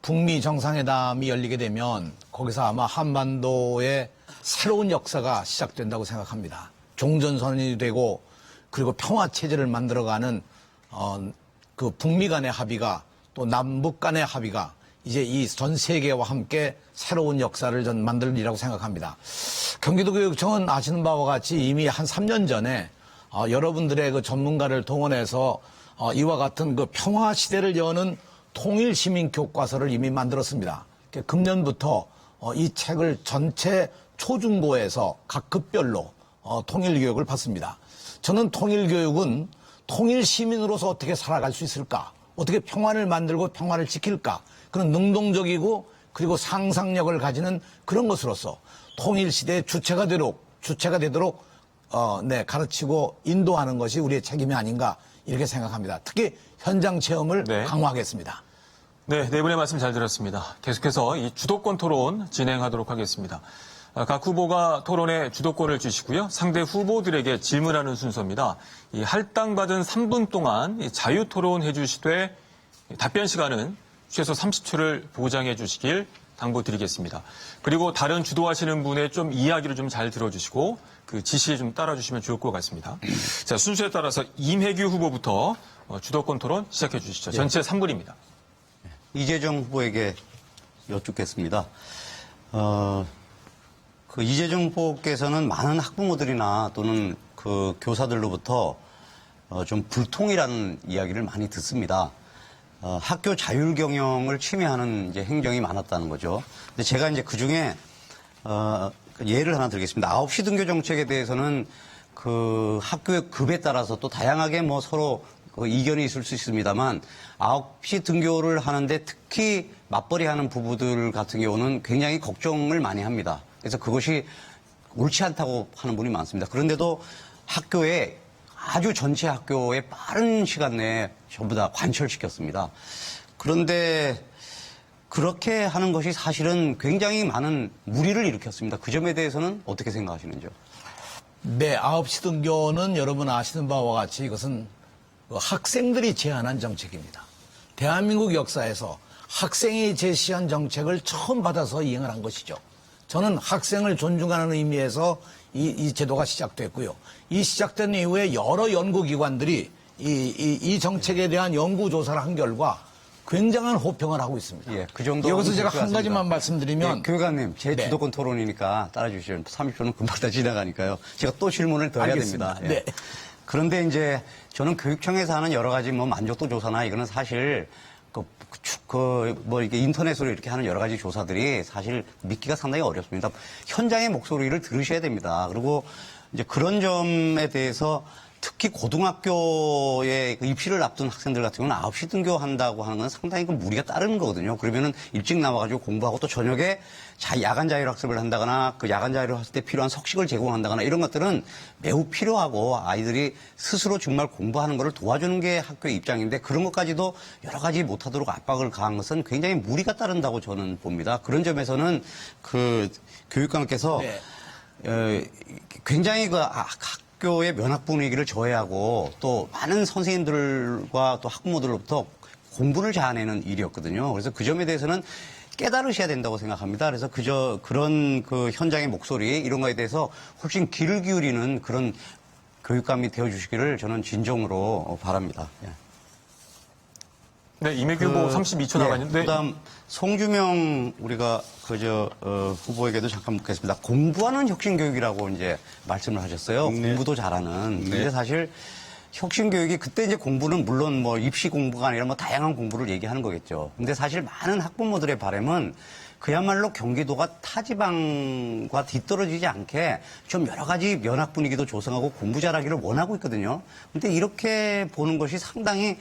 북미 정상회담이 열리게 되면 거기서 아마 한반도의 새로운 역사가 시작된다고 생각합니다. 종전선언이 되고 그리고 평화체제를 만들어가는 그 북미 간의 합의가 또 남북 간의 합의가 이제 이 전 세계와 함께 새로운 역사를 전 만들리라고 생각합니다. 경기도교육청은 아시는 바와 같이 이미 한 3년 전에 여러분들의 그 전문가를 동원해서 이와 같은 그 평화 시대를 여는 통일 시민 교과서를 이미 만들었습니다. 금년부터 이 책을 전체 초중고에서 각 급별로 통일 교육을 받습니다. 저는 통일 교육은 통일 시민으로서 어떻게 살아갈 수 있을까? 어떻게 평화를 만들고 평화를 지킬까? 그런 능동적이고 그리고 상상력을 가지는 그런 것으로서 통일 시대의 주체가 되도록 가르치고 인도하는 것이 우리의 책임이 아닌가 이렇게 생각합니다. 특히 현장 체험을 네. 강화하겠습니다. 네, 네 분의 말씀 잘 들었습니다. 계속해서 이 주도권 토론 진행하도록 하겠습니다. 각 후보가 토론에 주도권을 주시고요. 상대 후보들에게 질문하는 순서입니다. 이 할당받은 3분 동안 자유 토론해 주시되 답변 시간은 최소 30초를 보장해 주시길 당부드리겠습니다. 그리고 다른 주도하시는 분의 좀 이야기를 좀 잘 들어주시고 그 지시에 좀 따라주시면 좋을 것 같습니다. 자, 순서에 따라서 임혜규 후보부터 주도권 토론 시작해 주시죠. 전체 3분입니다. 이재정 후보에게 여쭙겠습니다. 그 이재정 후보께서는 많은 학부모들이나 또는 그 교사들로부터 좀 불통이라는 이야기를 많이 듣습니다. 학교 자율 경영을 침해하는 이제 행정이 많았다는 거죠. 근데 제가 이제 그 중에 예를 하나 드리겠습니다. 9시 등교 정책에 대해서는 그 학교의 급에 따라서 또 다양하게 뭐 서로 그 이견이 있을 수 있습니다만 9시 등교를 하는데 특히 맞벌이 하는 부부들 같은 경우는 굉장히 걱정을 많이 합니다. 그래서 그것이 옳지 않다고 하는 분이 많습니다. 그런데도 학교에 아주 전체 학교에 빠른 시간 내에 전부 다 관철시켰습니다. 그런데 그렇게 하는 것이 사실은 굉장히 많은 무리를 일으켰습니다. 그 점에 대해서는 어떻게 생각하시는지요? 네, 9시 등교는 여러분 아시는 바와 같이 이것은 학생들이 제안한 정책입니다. 대한민국 역사에서 학생이 제시한 정책을 처음 받아서 이행을 한 것이죠. 저는 학생을 존중하는 의미에서 이 제도가 시작됐고요. 이 시작된 이후에 여러 연구기관들이 이 정책에 대한 연구조사를 한 결과 굉장한 호평을 하고 있습니다. 예, 그 정도. 여기서 제가 한 가지만 말씀드리면. 예, 교육감님, 제 네. 주도권 토론이니까 따라주시죠. 30초는 금방 다 지나가니까요. 제가 또 질문을 더 해야 알겠습니다. 됩니다. 예. 네. 그런데 이제 저는 교육청에서 하는 여러 가지 뭐 만족도 조사나 이거는 사실 이게 인터넷으로 이렇게 하는 여러 가지 조사들이 사실 믿기가 상당히 어렵습니다. 현장의 목소리를 들으셔야 됩니다. 그리고 이제 그런 점에 대해서 특히 고등학교에 입시를 앞둔 학생들 같은 경우는 9시 등교한다고 하는 건 상당히 그 무리가 따르는 거거든요. 그러면은 일찍 나와가지고 공부하고 또 저녁에 야간 자율학습을 한다거나 그 야간 자율학습 때 필요한 석식을 제공한다거나 이런 것들은 매우 필요하고 아이들이 스스로 정말 공부하는 것을 도와주는 게 학교의 입장인데 그런 것까지도 여러 가지 못하도록 압박을 가한 것은 굉장히 무리가 따른다고 저는 봅니다. 그런 점에서는 그 교육감께서 굉장히 학교의 면학 분위기를 저해하고 또 많은 선생님들과 또 학부모들로부터 공부를 자아내는 일이었거든요. 그래서 그 점에 대해서는 깨달으셔야 된다고 생각합니다. 그래서 그런 그 현장의 목소리 이런 거에 대해서 훨씬 귀를 기울이는 그런 교육감이 되어주시기를 저는 진정으로 바랍니다. 예. 네, 이매규 후보 32초 남았는데. 그다음 송주명 우리가 후보에게도 잠깐 묻겠습니다. 공부하는 혁신교육이라고 이제 말씀을 하셨어요. 네. 공부도 잘하는. 네. 근데 사실 혁신교육이 그때 이제 공부는 물론 뭐 입시 공부가 아니라 뭐 다양한 공부를 얘기하는 거겠죠. 근데 사실 많은 학부모들의 바람은 그야말로 경기도가 타지방과 뒤떨어지지 않게 좀 여러 가지 면학 분위기도 조성하고 공부 잘하기를 원하고 있거든요. 근데 이렇게 보는 것이 상당히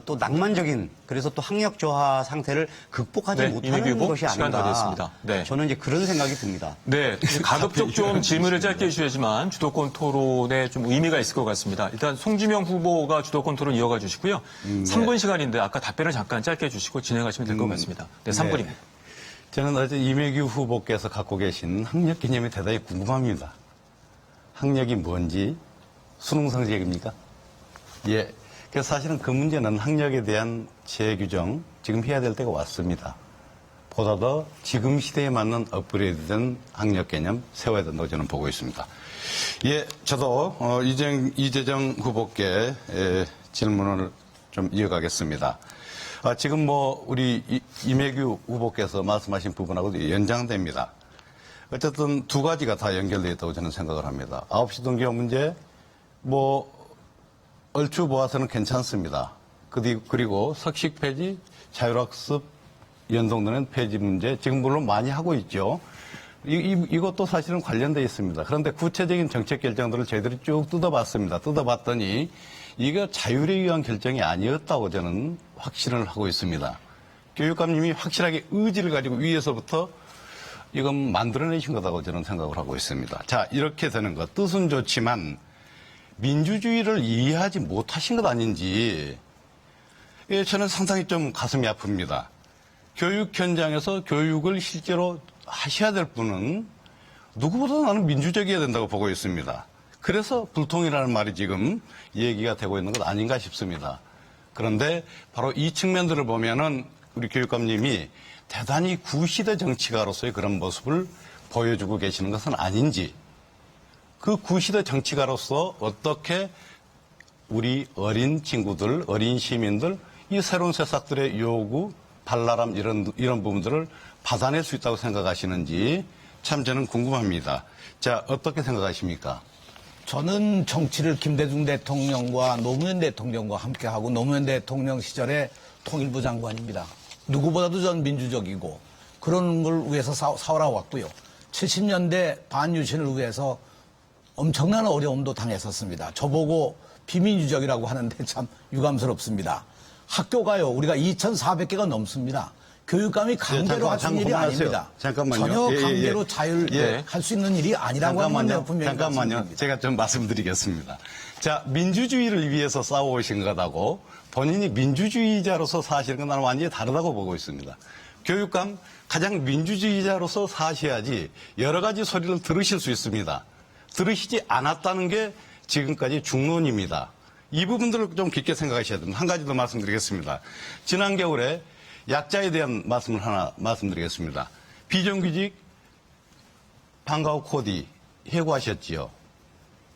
또 낭만적인 그래서 또 학력 저하 상태를 극복하지 네, 못하는 이매규 후보 것이 시간 다 아닌가. 됐습니다. 네. 저는 이제 그런 생각이 듭니다. 네, 가급적 좀 질문을 짧게 해주셔야지만 주도권 토론에 좀 의미가 있을 것 같습니다. 일단 송주명 후보가 주도권 토론 이어가 주시고요. 3분 시간인데 아까 답변을 잠깐 짧게 해주시고 진행하시면 될 것 같습니다. 네, 3분입니다. 저는 어제 이매규 후보께서 갖고 계신 학력 개념이 대단히 궁금합니다. 학력이 뭔지 수능 성적입니까? 예. 그래서 사실은 그 문제는 학력에 대한 재규정 지금 해야 될 때가 왔습니다. 보다 더 지금 시대에 맞는 업그레이드된 학력 개념 세워야 된다고 저는 보고 있습니다. 예, 저도 이재정 후보께 질문을 좀 이어가겠습니다. 지금 우리 이매규 후보께서 말씀하신 부분하고도 연장됩니다. 어쨌든 두 가지가 다 연결되어 있다고 저는 생각을 합니다. 9시 등교 문제, 얼추 보아서는 괜찮습니다. 그리고 석식 폐지, 자율학습 연동되는 폐지 문제, 지금 물론 많이 하고 있죠. 이것도 사실은 관련되어 있습니다. 그런데 구체적인 정책 결정들을 저희들이 쭉 뜯어봤습니다. 뜯어봤더니 이거 자율에 의한 결정이 아니었다고 저는 확신을 하고 있습니다. 교육감님이 확실하게 의지를 가지고 위에서부터 이건 만들어내신 거다고 저는 생각을 하고 있습니다. 자, 이렇게 되는 것. 뜻은 좋지만 민주주의를 이해하지 못하신 것 아닌지 저는 상당히 좀 가슴이 아픕니다. 교육 현장에서 교육을 실제로 하셔야 될 분은 누구보다 나는 민주적이어야 된다고 보고 있습니다. 그래서 불통이라는 말이 지금 얘기가 되고 있는 것 아닌가 싶습니다. 그런데 바로 이 측면들을 보면은 우리 교육감님이 대단히 구시대 정치가로서의 그런 모습을 보여주고 계시는 것은 아닌지, 그 구시대 정치가로서 어떻게 우리 어린 친구들, 어린 시민들, 이 새로운 새싹들의 요구, 발랄함 이런 부분들을 받아낼 수 있다고 생각하시는지 참 저는 궁금합니다. 자, 어떻게 생각하십니까? 저는 정치를 김대중 대통령과 노무현 대통령과 함께하고 노무현 대통령 시절에 통일부 장관입니다. 누구보다도 전 민주적이고 그런 걸 위해서 싸워왔고요. 70년대 반유신을 위해서 엄청난 어려움도 당했었습니다. 저보고 비민주적이라고 하는데 참 유감스럽습니다. 학교가요. 우리가 2,400개가 넘습니다. 교육감이 강제로 할 수 있는 일이 아닙니다. 잠깐만요. 전혀 강제로 자율할 수 있는 일이 아니라고 하는 건 분명히 잠깐만요. 말씀드립니다. 제가 좀 말씀드리겠습니다. 자, 민주주의를 위해서 싸워오신 거다고 본인이 민주주의자로서 사시는 건 나는 완전히 다르다고 보고 있습니다. 교육감 가장 민주주의자로서 사셔야지 여러 가지 소리를 들으실 수 있습니다. 들으시지 않았다는 게 지금까지 중론입니다. 이 부분들을 좀 깊게 생각하셔야 됩니다. 한 가지 더 말씀드리겠습니다. 지난 겨울에 약자에 대한 말씀을 하나 말씀드리겠습니다. 비정규직 방과후 코디 해고하셨지요.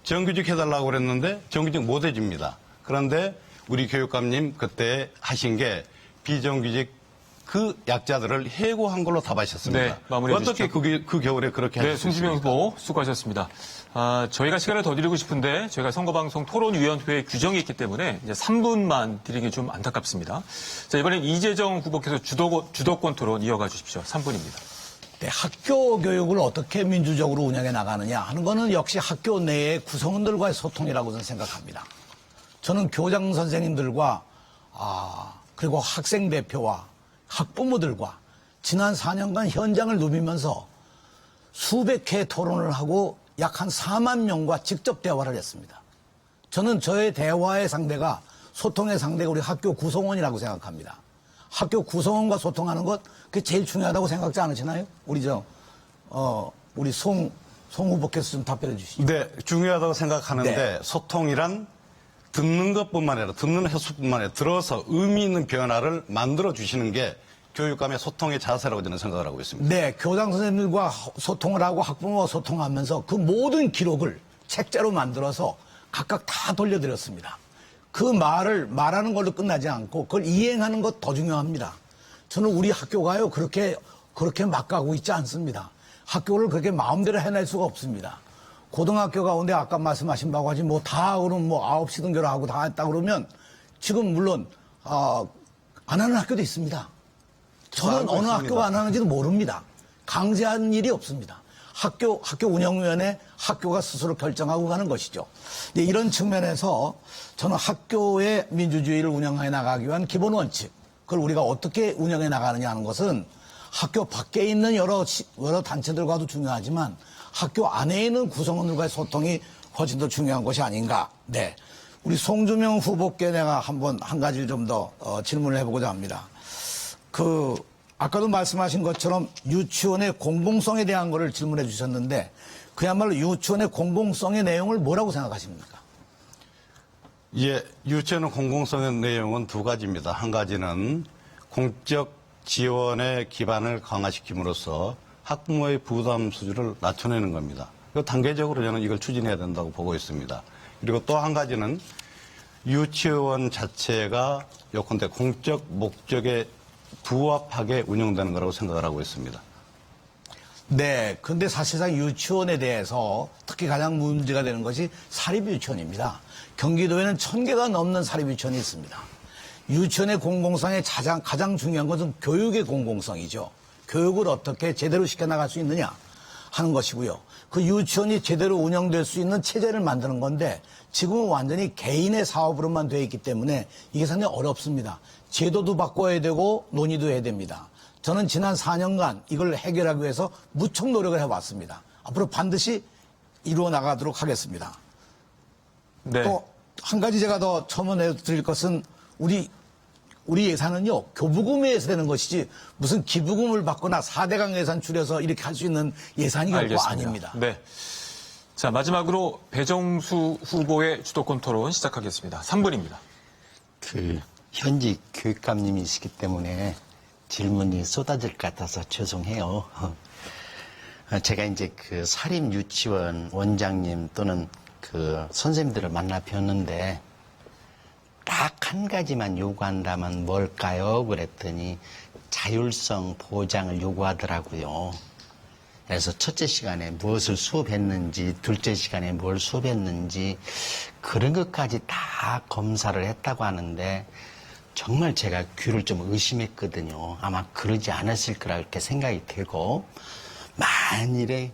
정규직 해달라고 그랬는데 정규직 못 해줍니다. 그런데 우리 교육감님 그때 하신 게 비정규직 그 약자들을 해고한 걸로 답하셨습니다. 네, 마무리해 어떻게 주시죠. 그 겨울에 그렇게 네, 하셨습니까? 송주명 후보 수고하셨습니다. 저희가 시간을 더 드리고 싶은데 저희가 선거방송 토론위원회에 규정이 있기 때문에 이제 3분만 드리기 좀 안타깝습니다. 자, 이번엔 이재정 후보께서 주도권 토론 이어가 주십시오. 3분입니다. 네, 학교 교육을 어떻게 민주적으로 운영해 나가느냐 하는 거는 역시 학교 내의 구성원들과의 소통이라고 저는 생각합니다. 저는 교장 선생님들과 그리고 학생 대표와 학부모들과 지난 4년간 현장을 누비면서 수백 회 토론을 하고 약 한 4만 명과 직접 대화를 했습니다. 저는 저의 대화의 상대가 소통의 상대가 우리 학교 구성원이라고 생각합니다. 학교 구성원과 소통하는 것 그게 제일 중요하다고 생각지 않으시나요? 우리 송 후보께서 좀 답변해 주시죠. 네, 중요하다고 생각하는데 네. 소통이란 듣는 것뿐만 아니라 듣는 횟수뿐만 아니라 들어서 의미 있는 변화를 만들어 주시는 게 교육감의 소통의 자세라고 저는 생각을 하고 있습니다. 네, 교장 선생님들과 소통을 하고 학부모와 소통하면서 그 모든 기록을 책자로 만들어서 각각 다 돌려드렸습니다. 그 말하는 걸로 끝나지 않고 그걸 이행하는 것 더 중요합니다. 저는 우리 학교가요, 그렇게 막 가고 있지 않습니다. 학교를 그렇게 마음대로 해낼 수가 없습니다. 고등학교 가운데 아까 말씀하신 바와 같이 그럼 9시 등교를 하고 다 했다 그러면 지금 물론, 안 하는 학교도 있습니다. 저는 알고 어느 있습니다. 학교가 안 하는지도 모릅니다. 강제한 일이 없습니다. 학교 운영위원회 학교가 스스로 결정하고 가는 것이죠. 네, 이런 측면에서 저는 학교의 민주주의를 운영해 나가기 위한 기본 원칙, 그걸 우리가 어떻게 운영해 나가느냐 하는 것은 학교 밖에 있는 여러 단체들과도 중요하지만 학교 안에 있는 구성원들과의 소통이 훨씬 더 중요한 것이 아닌가. 네. 우리 송주명 후보께 내가 한 가지를 좀 더 질문을 해보고자 합니다. 아까도 말씀하신 것처럼 유치원의 공공성에 대한 거를 질문해 주셨는데 그야말로 유치원의 공공성의 내용을 뭐라고 생각하십니까? 예, 유치원의 공공성의 내용은 두 가지입니다. 한 가지는 공적 지원의 기반을 강화시킴으로써 학부모의 부담 수준을 낮춰내는 겁니다. 단계적으로 저는 이걸 추진해야 된다고 보고 있습니다. 그리고 또 한 가지는 유치원 자체가 요컨대 공적 목적에 부합하게 운영되는 거라고 생각을 하고 있습니다. 네. 근데 사실상 유치원에 대해서 특히 가장 문제가 되는 것이 사립유치원입니다. 경기도에는 1,000개가 넘는 사립유치원이 있습니다. 유치원의 공공성의 가장 중요한 것은 교육의 공공성이죠. 교육을 어떻게 제대로 시켜나갈 수 있느냐 하는 것이고요. 그 유치원이 제대로 운영될 수 있는 체제를 만드는 건데 지금은 완전히 개인의 사업으로만 되어 있기 때문에 이게 상당히 어렵습니다. 제도도 바꿔야 되고 논의도 해야 됩니다. 저는 지난 4년간 이걸 해결하기 위해서 무척 노력을 해왔습니다. 앞으로 반드시 이루어 나가도록 하겠습니다. 네. 또 한 가지 제가 더 첨언해 드릴 것은 우리 예산은요, 교부금에서 되는 것이지 무슨 기부금을 받거나 4대강 예산 줄여서 이렇게 할 수 있는 예산이 결코 아닙니다. 네. 자, 마지막으로 배정수 후보의 주도권 토론 시작하겠습니다. 3분입니다. 현직 교육감님이시기 때문에 질문이 쏟아질 것 같아서 죄송해요. 제가 이제 사립 유치원 원장님 또는 선생님들을 만나 뵀는데 딱 한 가지만 요구한다면 뭘까요? 그랬더니 자율성 보장을 요구하더라고요. 그래서 첫째 시간에 무엇을 수업했는지, 둘째 시간에 뭘 수업했는지 그런 것까지 다 검사를 했다고 하는데 정말 제가 귀를 좀 의심했거든요. 아마 그러지 않았을 거라 이렇게 생각이 되고 만일에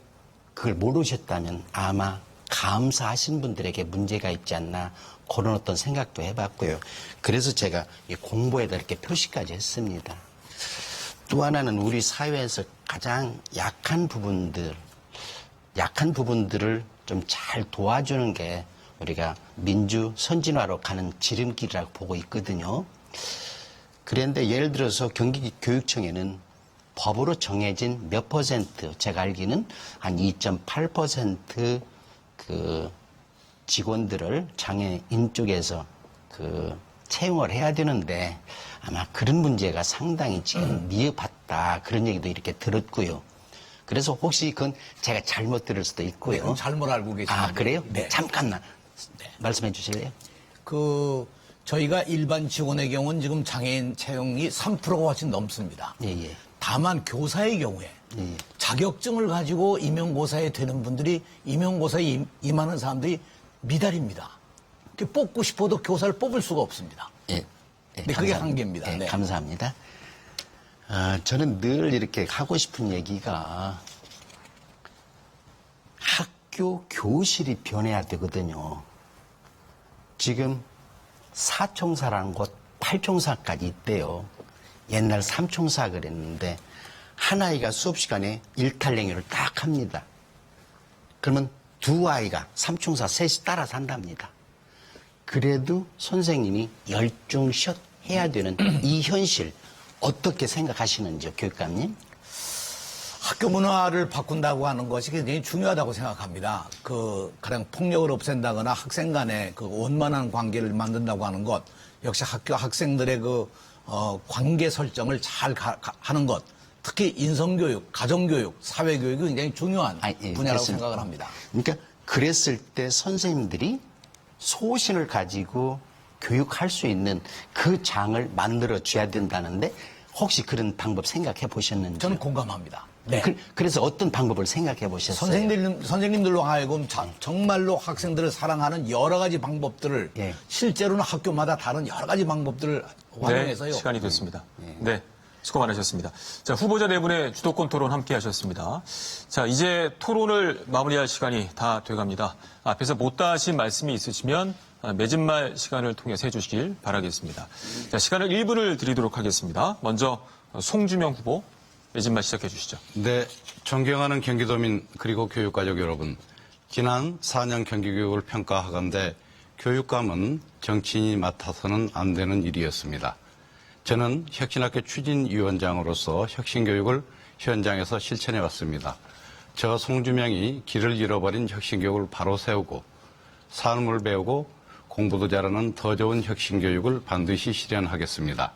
그걸 모르셨다면 아마 감사하신 분들에게 문제가 있지 않나 그런 어떤 생각도 해봤고요. 그래서 제가 이 공부에다 이렇게 표시까지 했습니다. 또 하나는 우리 사회에서 가장 약한 부분들을 좀 잘 도와주는 게 우리가 민주 선진화로 가는 지름길이라고 보고 있거든요. 그런데 예를 들어서 경기교육청에는 법으로 정해진 몇 퍼센트, 제가 알기는 한 2.8% 그 직원들을 장애인 쪽에서 그 채용을 해야 되는데 아마 그런 문제가 상당히 지금 미흡하다 그런 얘기도 이렇게 들었고요. 그래서 혹시 그건 제가 잘못 들을 수도 있고요. 그건 잘못 알고 계시는데. 아, 그래요? 네. 잠깐만 말씀해 주실래요? 저희가 일반 직원의 경우는 지금 장애인 채용이 3%가 훨씬 넘습니다. 예, 예. 다만 교사의 경우에 예. 자격증을 가지고 임용고사에 되는 분들이 임용고사에 임하는 사람들이 미달입니다. 뽑고 싶어도 교사를 뽑을 수가 없습니다. 예. 예, 네, 그게 감사합니다. 한계입니다. 예, 네. 감사합니다. 저는 늘 이렇게 하고 싶은 얘기가 학교 교실이 변해야 되거든요. 지금 사총사라는 곳 8총사까지 있대요. 옛날 3총사 그랬는데 한 아이가 수업 시간에 일탈행위를 딱 합니다. 그러면 두 아이가 3총사 셋이 따라서 한답니다. 그래도 선생님이 열중샷 해야 되는 이 현실 어떻게 생각하시는지요, 교육감님? 학교 문화를 바꾼다고 하는 것이 굉장히 중요하다고 생각합니다. 가령 폭력을 없앤다거나 학생 간의 그 원만한 관계를 만든다고 하는 것, 역시 학교 학생들의 관계 설정을 잘 하는 것, 특히 인성교육, 가정교육, 사회교육이 굉장히 중요한 예, 분야라고 그렇습니다. 생각을 합니다. 그러니까 그랬을 때 선생님들이 소신을 가지고 교육할 수 있는 그 장을 만들어 줘야 된다는데 혹시 그런 방법 생각해 보셨는지? 저는 공감합니다. 네. 그래서 어떤 방법을 생각해 보셨어요? 선생님들로 하여금 정말로 학생들을 사랑하는 여러 가지 방법들을 예. 실제로는 학교마다 다른 여러 가지 방법들을 활용해서요. 네, 시간이 됐습니다. 네, 수고 많으셨습니다. 자, 후보자 네 분의 주도권 토론 함께 하셨습니다. 자, 이제 토론을 마무리할 시간이 다 돼갑니다. 앞에서 못다 하신 말씀이 있으시면 맺은 말 시간을 통해서 해주시길 바라겠습니다. 자, 시간을 1분을 드리도록 하겠습니다. 먼저 송주명 후보 맺은 말 시작해 주시죠. 네, 존경하는 경기도민 그리고 교육가족 여러분, 지난 4년 경기교육을 평가하건대 교육감은 정치인이 맡아서는 안 되는 일이었습니다. 저는 혁신학교 추진위원장으로서 혁신교육을 현장에서 실천해 왔습니다. 저 송주명이 길을 잃어버린 혁신교육을 바로 세우고 삶을 배우고 공부도 잘하는 더 좋은 혁신교육을 반드시 실현하겠습니다.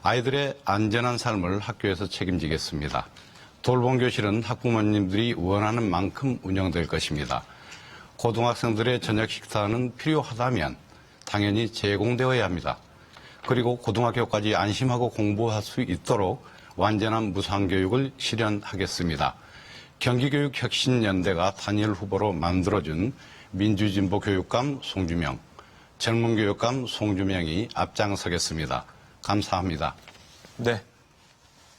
아이들의 안전한 삶을 학교에서 책임지겠습니다. 돌봄교실은 학부모님들이 원하는 만큼 운영될 것입니다. 고등학생들의 저녁 식사는 필요하다면 당연히 제공되어야 합니다. 그리고 고등학교까지 안심하고 공부할 수 있도록 완전한 무상교육을 실현하겠습니다. 경기교육혁신연대가 단일 후보로 만들어준 민주진보교육감 송주명, 젊은교육감 송주명이 앞장서겠습니다. 감사합니다. 네,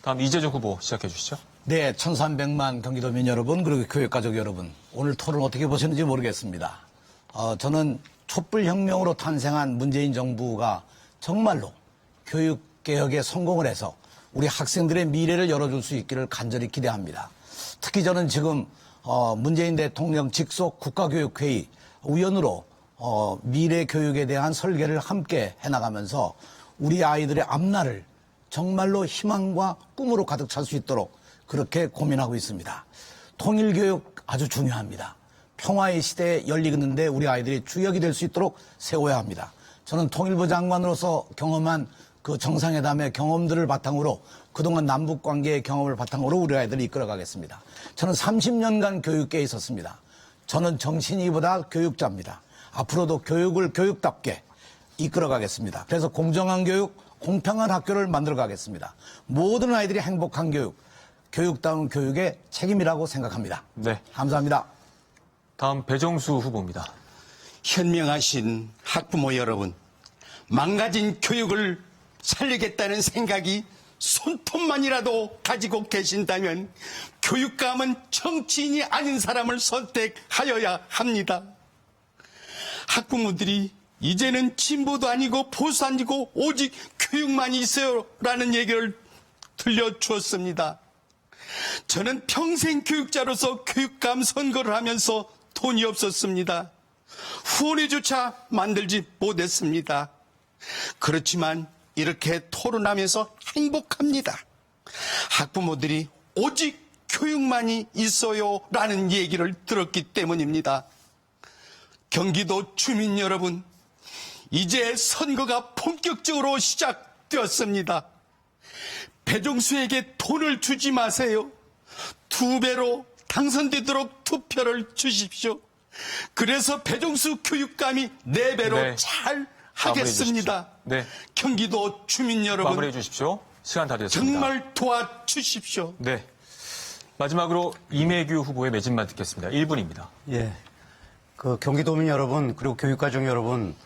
다음 이재정 후보 시작해 주시죠. 네, 1300만 경기도민 여러분 그리고 교육가족 여러분, 오늘 토론 어떻게 보셨는지 모르겠습니다. 저는 촛불혁명으로 탄생한 문재인 정부가 정말로 교육개혁에 성공을 해서 우리 학생들의 미래를 열어줄 수 있기를 간절히 기대합니다. 특히 저는 지금 문재인 대통령 직속 국가교육회의 위원으로 미래 교육에 대한 설계를 함께 해나가면서 우리 아이들의 앞날을 정말로 희망과 꿈으로 가득 찰 수 있도록 그렇게 고민하고 있습니다. 통일교육 아주 중요합니다. 평화의 시대에 열리는데 우리 아이들이 주역이 될 수 있도록 세워야 합니다. 저는 통일부 장관으로서 경험한 그 정상회담의 경험들을 바탕으로 그동안 남북관계의 경험을 바탕으로 우리 아이들을 이끌어가겠습니다. 저는 30년간 교육계에 있었습니다. 저는 정신이보다 교육자입니다. 앞으로도 교육을 교육답게 이끌어가겠습니다. 그래서 공정한 교육, 공평한 학교를 만들어가겠습니다. 모든 아이들이 행복한 교육, 교육다운 교육의 책임이라고 생각합니다. 네. 감사합니다. 다음 배정수 후보입니다. 현명하신 학부모 여러분, 망가진 교육을 살리겠다는 생각이 손톱만이라도 가지고 계신다면 교육감은 정치인이 아닌 사람을 선택하여야 합니다. 학부모들이 이제는 진보도 아니고 보수 아니고 오직 교육만 있어요라는 얘기를 들려주었습니다. 저는 평생 교육자로서 교육감 선거를 하면서 돈이 없었습니다. 후원회조차 만들지 못했습니다. 그렇지만 이렇게 토론하면서 행복합니다. 학부모들이 오직 교육만이 있어요라는 얘기를 들었기 때문입니다. 경기도 주민 여러분, 이제 선거가 본격적으로 시작되었습니다. 배종수에게 돈을 주지 마세요. 2배로 당선되도록 투표를 주십시오. 그래서 배종수 교육감이 4배로 네. 잘 마무리해 하겠습니다. 주십시오. 네. 경기도 주민 여러분, 마무리해 주십시오. 시간 다 됐습니다. 정말 도와주십시오. 네. 마지막으로 이매규 후보의 매진만 듣겠습니다. 1분입니다. 예. 그 경기도민 여러분, 그리고 교육가족 여러분,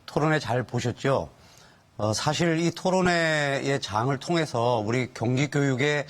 토론회 잘 보셨죠? 사실 이 토론회의 장을 통해서 우리 경기교육의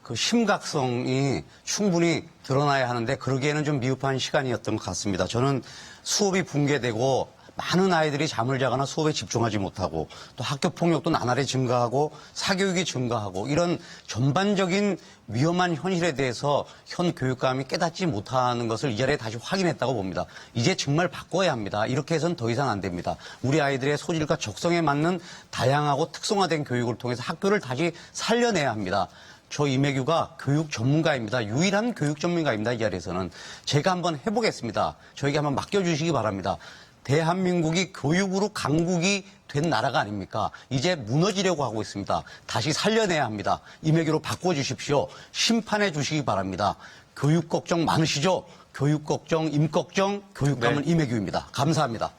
그 심각성이 충분히 드러나야 하는데 그러기에는 좀 미흡한 시간이었던 것 같습니다. 저는 수업이 붕괴되고 많은 아이들이 잠을 자거나 수업에 집중하지 못하고 또 학교 폭력도 나날이 증가하고 사교육이 증가하고 이런 전반적인 위험한 현실에 대해서 현 교육감이 깨닫지 못하는 것을 이 자리에 다시 확인했다고 봅니다. 이제 정말 바꿔야 합니다. 이렇게 해서는 더 이상 안 됩니다. 우리 아이들의 소질과 적성에 맞는 다양하고 특성화된 교육을 통해서 학교를 다시 살려내야 합니다. 저 이매규가 교육 전문가입니다. 유일한 교육 전문가입니다. 이 자리에서는. 제가 한번 해보겠습니다. 저에게 한번 맡겨주시기 바랍니다. 대한민국이 교육으로 강국이 된 나라가 아닙니까? 이제 무너지려고 하고 있습니다. 다시 살려내야 합니다. 이매규로 바꿔주십시오. 심판해 주시기 바랍니다. 교육 걱정 많으시죠? 교육 걱정, 임 걱정, 교육감은 네. 이매규입니다. 감사합니다.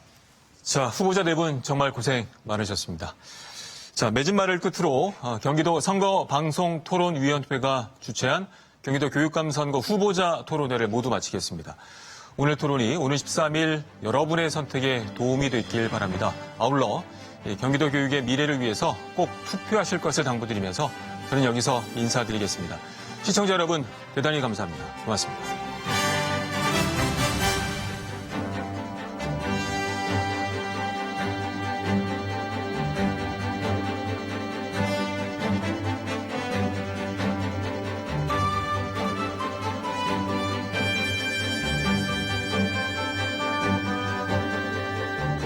자, 후보자 4분 정말 고생 많으셨습니다. 자, 매진말을 끝으로 경기도 선거방송토론위원회가 주최한 경기도 교육감 선거 후보자 토론회를 모두 마치겠습니다. 오늘 토론이 오는 13일 여러분의 선택에 도움이 됐길 바랍니다. 아울러 경기도 교육의 미래를 위해서 꼭 투표하실 것을 당부드리면서 저는 여기서 인사드리겠습니다. 시청자 여러분 대단히 감사합니다. 고맙습니다.